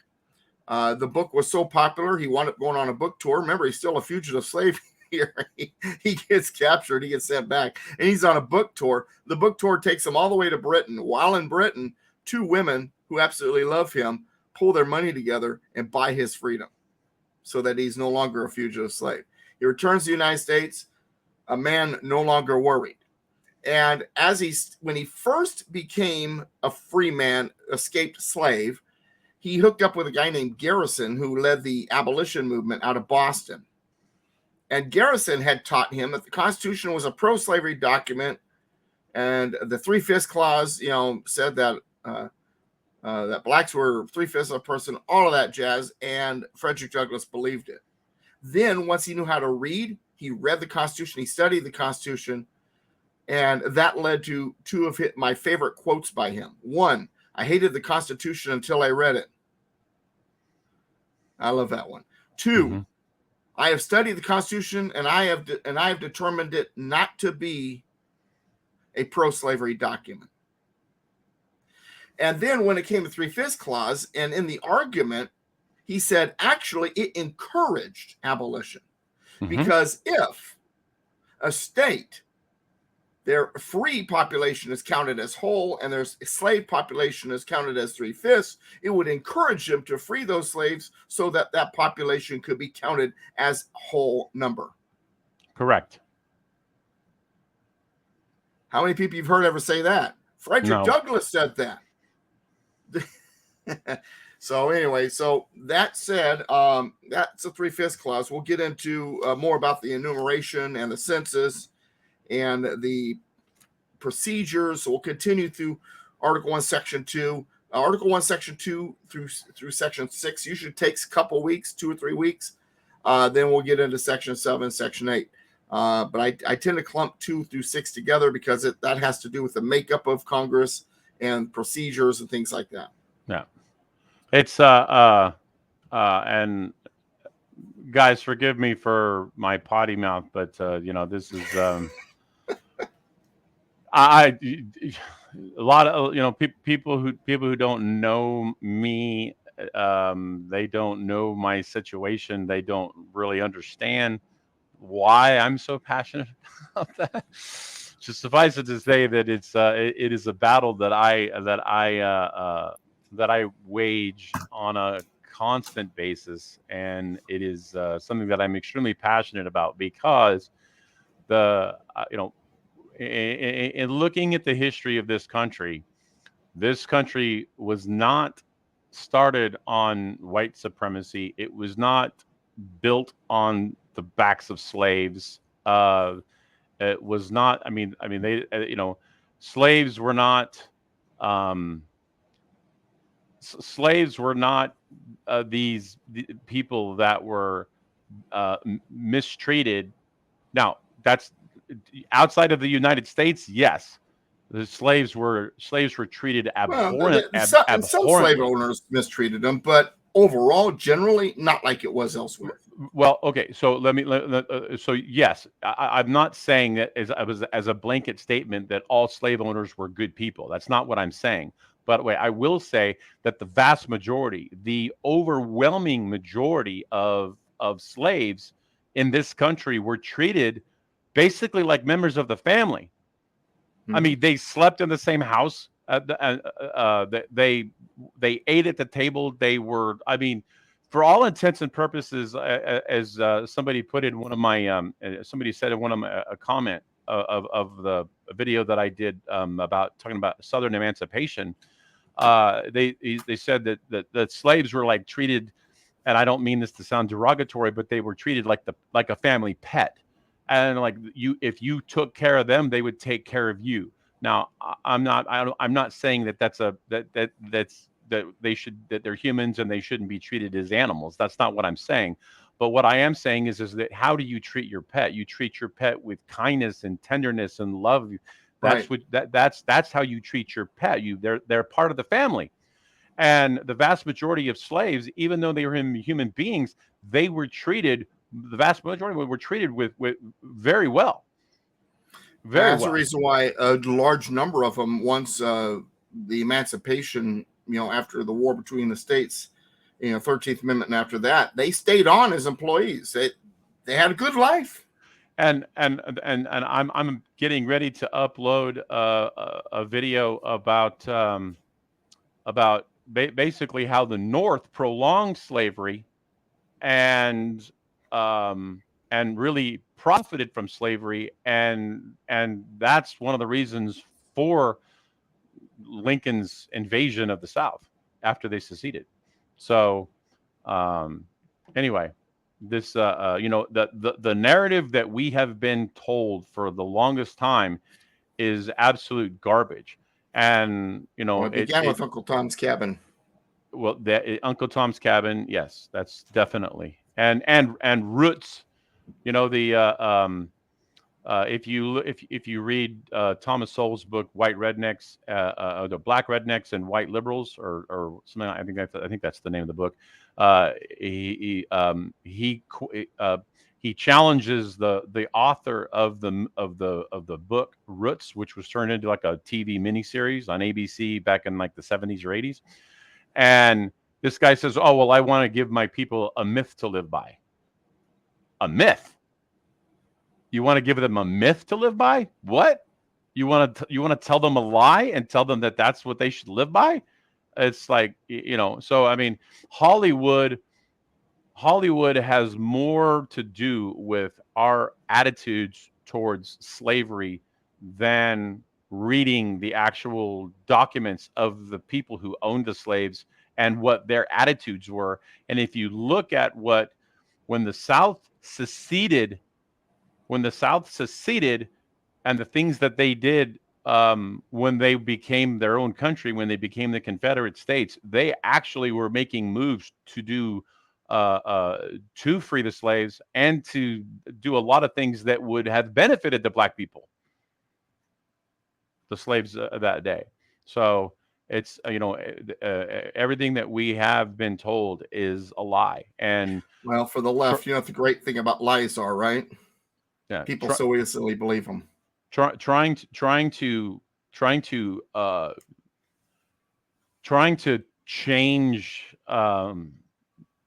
The book was so popular, he wound up going on a book tour. Remember, he's still a fugitive slave here. He gets captured, he gets sent back, and he's on a book tour. The book tour takes him all the way to Britain. While in Britain, two women who absolutely love him pull their money together and buy his freedom so that he's no longer a fugitive slave. He returns to the United States, a man no longer worried. And when he first became a free man, escaped slave, he hooked up with a guy named Garrison who led the abolition movement out of Boston. And Garrison had taught him that the Constitution was a pro-slavery document, and the Three-Fifths Clause, said that that blacks were 3/5 of a person, all of that jazz, and Frederick Douglass believed it. Then, once he knew how to read, he read the Constitution, he studied the Constitution, and that led to two of my favorite quotes by him. One, I hated the Constitution until I read it. I love that one. Two, Mm-hmm. I have studied the Constitution, and I have determined it not to be a pro-slavery document. And then when it came to Three-Fifths Clause, and in the argument, he said, actually, it encouraged abolition. Mm-hmm. Because if a state, their free population is counted as whole and their slave population is counted as 3/5, it would encourage them to free those slaves so that that population could be counted as whole number. Correct. How many people you've heard ever say that? Frederick No. Douglass said that. So anyway, so that said, that's a 3/5 clause. We'll get into more about the enumeration and the census and the procedures. So we'll continue through Article 1, Section 2. Article 1, Section 2 through Section 6 usually takes a couple weeks, 2 or 3 weeks. Then we'll get into Section 7, Section 8. But I tend to clump 2 through 6 together because that has to do with the makeup of Congress and procedures and things like that. Yeah. It's and guys, forgive me for my potty mouth, but this is I a lot of people who don't know me, they don't know my situation, they don't really understand why I'm so passionate about that. Just suffice it to say that it is a battle that I wage on a constant basis, and it is something that I'm extremely passionate about because the in looking at the history of this country was not started on white supremacy. It was not built on the backs of slaves. It was not. They, slaves were not. Um, Slaves were not people that were mistreated. Now, that's outside of the United States. Yes, the slaves were treated Well, and some slave abhorrently. owners mistreated them, but overall, generally, not like it was elsewhere. Well, okay, so so yes, I'm not saying that as a blanket statement that all slave owners were good people. That's not what I'm saying. But wait, I will say that the vast majority, the overwhelming majority of slaves in this country were treated basically like members of the family. I Hmm. mean, they slept in the same house. They ate at the table. They were, I mean, for all intents and purposes, as somebody put in one of my, somebody said in one of my a comment of the video that I did about talking about Southern emancipation. They said that slaves were like treated, and I don't mean this to sound derogatory, but they were treated like a family pet, and like if you took care of them, they would take care of you. Now, I'm not saying that they're humans and they shouldn't be treated as animals. That's not what I'm saying. But what I am saying is that how do you treat your pet? You treat your pet with kindness and tenderness and love. Right. That's how you treat your pet. They're part of the family. And the vast majority of slaves, even though they were human beings, they were treated. The vast majority were treated with very well, very That's the well. reason why a large number of them, once the emancipation, after the war between the states, 13th Amendment, and after that, they stayed on as employees. They had a good life. And I'm getting ready to upload a video about basically how the North prolonged slavery and um, and really profited from slavery, and that's one of the reasons for Lincoln's invasion of the South after they seceded. So um, anyway, this the narrative that we have been told for the longest time is absolute garbage, and Well, it began it with Uncle Tom's Cabin. well that Uncle Tom's Cabin, yes, that's definitely, and Roots, the if you read Thomas Sowell's book White Rednecks, the Black Rednecks and White Liberals, or something, I think that's the name of the book. He challenges the author of the book Roots, which was turned into like a TV miniseries on ABC back in like the 70s or 80s. And this guy says, "Oh well, I want to give my people a myth to live by." A myth? You want to give them a myth to live by? What? You want to tell them a lie and tell them that that's what they should live by? It's like, so I mean, Hollywood Hollywood has more to do with our attitudes towards slavery than reading the actual documents of the people who owned the slaves and what their attitudes were. And if you look at when the South seceded, when the South seceded and the things that they did, when they became their own country, when they became the Confederate States, they actually were making moves to free the slaves and to do a lot of things that would have benefited the black people, the slaves of that day. So it's everything that we have been told is a lie. And Well, for the tr- left, you know what the great thing about lies are, right? yeah, People so easily believe them. Trying to change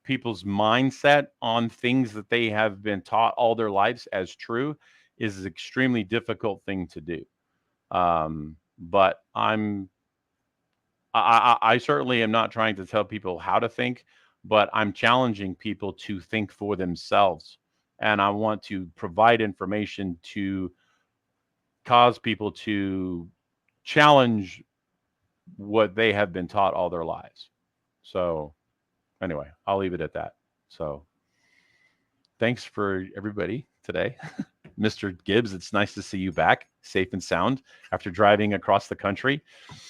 people's mindset on things that they have been taught all their lives as true is an extremely difficult thing to do. But I certainly am not trying to tell people how to think, but I'm challenging people to think for themselves. And I want to provide information to cause people to challenge what they have been taught all their lives. So anyway, I'll leave it at that. So thanks for everybody today. Mr. Gibbs, it's nice to see you back, safe and sound, after driving across the country.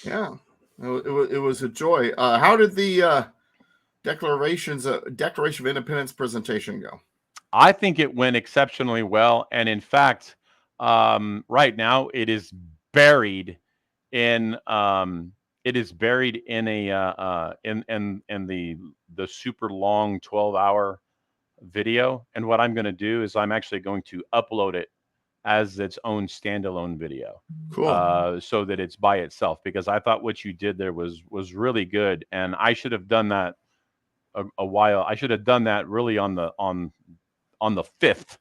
Yeah, it was a joy. How did the Declaration of Independence presentation go? I think it went exceptionally well, and in fact, right now buried in um, it is buried in a in the super long 12-hour video. And what I'm going to do is I'm actually going to upload it as its own standalone video, Cool. so that it's by itself. Because I thought what you did there was really good, and I should have done that a while. I should have done that really on the 5th,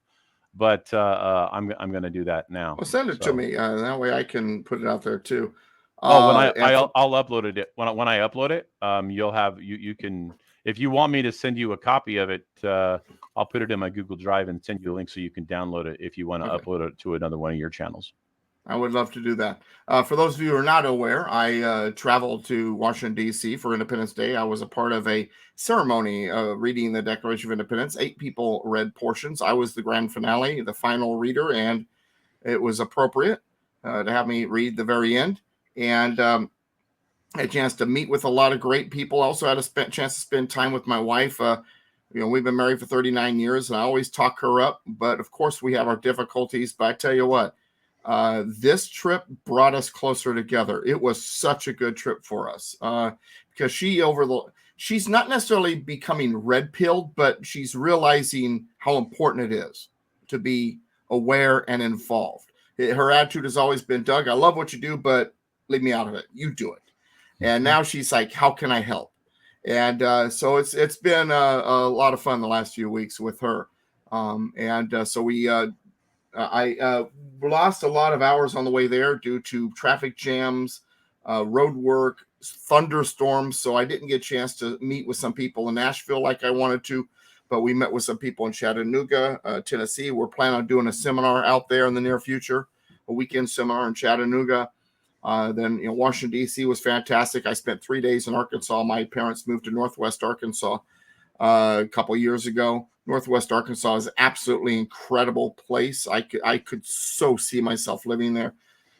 but I'm going to do that now. Well, send it to So me. That way I can put it out there too. oh, when And for I'll upload it when I upload it, you'll have you can, if you want me to send you a copy of it, I'll put it in my Google Drive and send you a link so you can download it if you want to okay, upload it to another one of your channels. I would love to do that. For those of you who are not aware, I traveled to Washington, D.C. for Independence Day. I was a part of a ceremony reading the Declaration of Independence. 8 people read portions. I was the grand finale, the final reader, and it was appropriate to have me read the very end. And had a chance to meet with a lot of great people. Also had a chance to spend time with my wife. We've been married for 39 years, and I always talk her up. But of course, we have our difficulties. But I tell you what, this trip brought us closer together. It was such a good trip for us because she's not necessarily becoming red pilled, but she's realizing how important it is to be aware and involved. Her attitude has always been, Doug, I love what you do, but leave me out of it. You do it. And now she's like, how can I help? And so it's been a lot of fun the last few weeks with her. So I lost a lot of hours on the way there due to traffic jams, road work, thunderstorms. So I didn't get a chance to meet with some people in Nashville like I wanted to. but we met with some people in Chattanooga, Tennessee. We're planning on doing a seminar out there in the near future, a weekend seminar in Chattanooga. Then Washington D.C. was fantastic. I spent 3 days in Arkansas. My parents moved to Northwest Arkansas a couple years ago. Northwest Arkansas is an absolutely incredible place. I could so see myself living there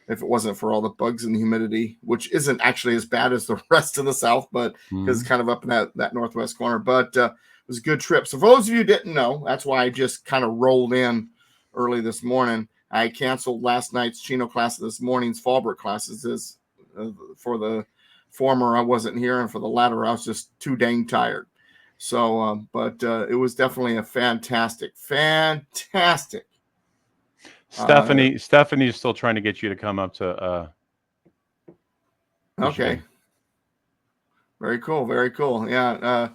if it wasn't for all the bugs and the humidity, which isn't actually as bad as the rest of the South, but because it's kind of up in that Northwest corner. But it was a good trip. So for those of you who didn't know, that's why I just kind of rolled in early this morning. I canceled last night's Chino class, this morning's Fallbrook classes. For the former, I wasn't here, and for the latter, I was just too dang tired. So, but it was definitely a fantastic. Stephanie's still trying to get you to come up to Michigan. Okay. Very cool. Very cool. Yeah.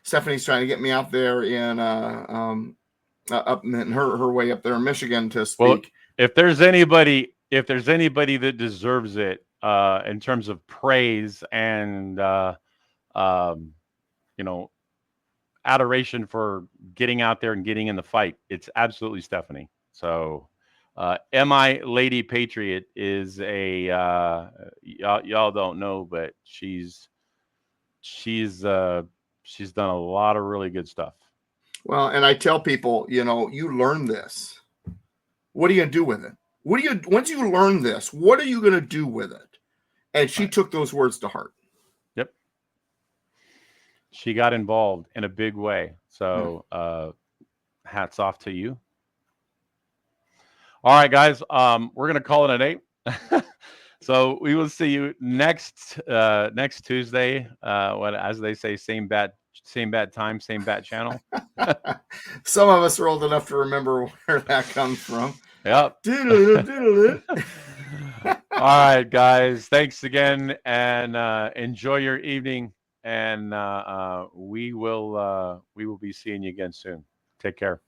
Stephanie's trying to get me out there in up in her way up there in Michigan to speak. Well, if there's anybody that deserves it in terms of praise and adoration for getting out there and getting in the fight, it's absolutely Stephanie. So MI Lady Patriot is a y'all don't know, but she's done a lot of really good stuff. Well, and I tell people, you learn this. What are you gonna do with it? Once you learn this, what are you gonna do with it? And she took those words to heart. Yep. She got involved in a big way. So hats off to you. All right, guys. We're gonna call it a day. So we will see you next Tuesday. As they say, same bad time, same bad channel. Some of us are old enough to remember where that comes from. Yep. All right, guys. Thanks again, and enjoy your evening. And we will be seeing you again soon. Take care.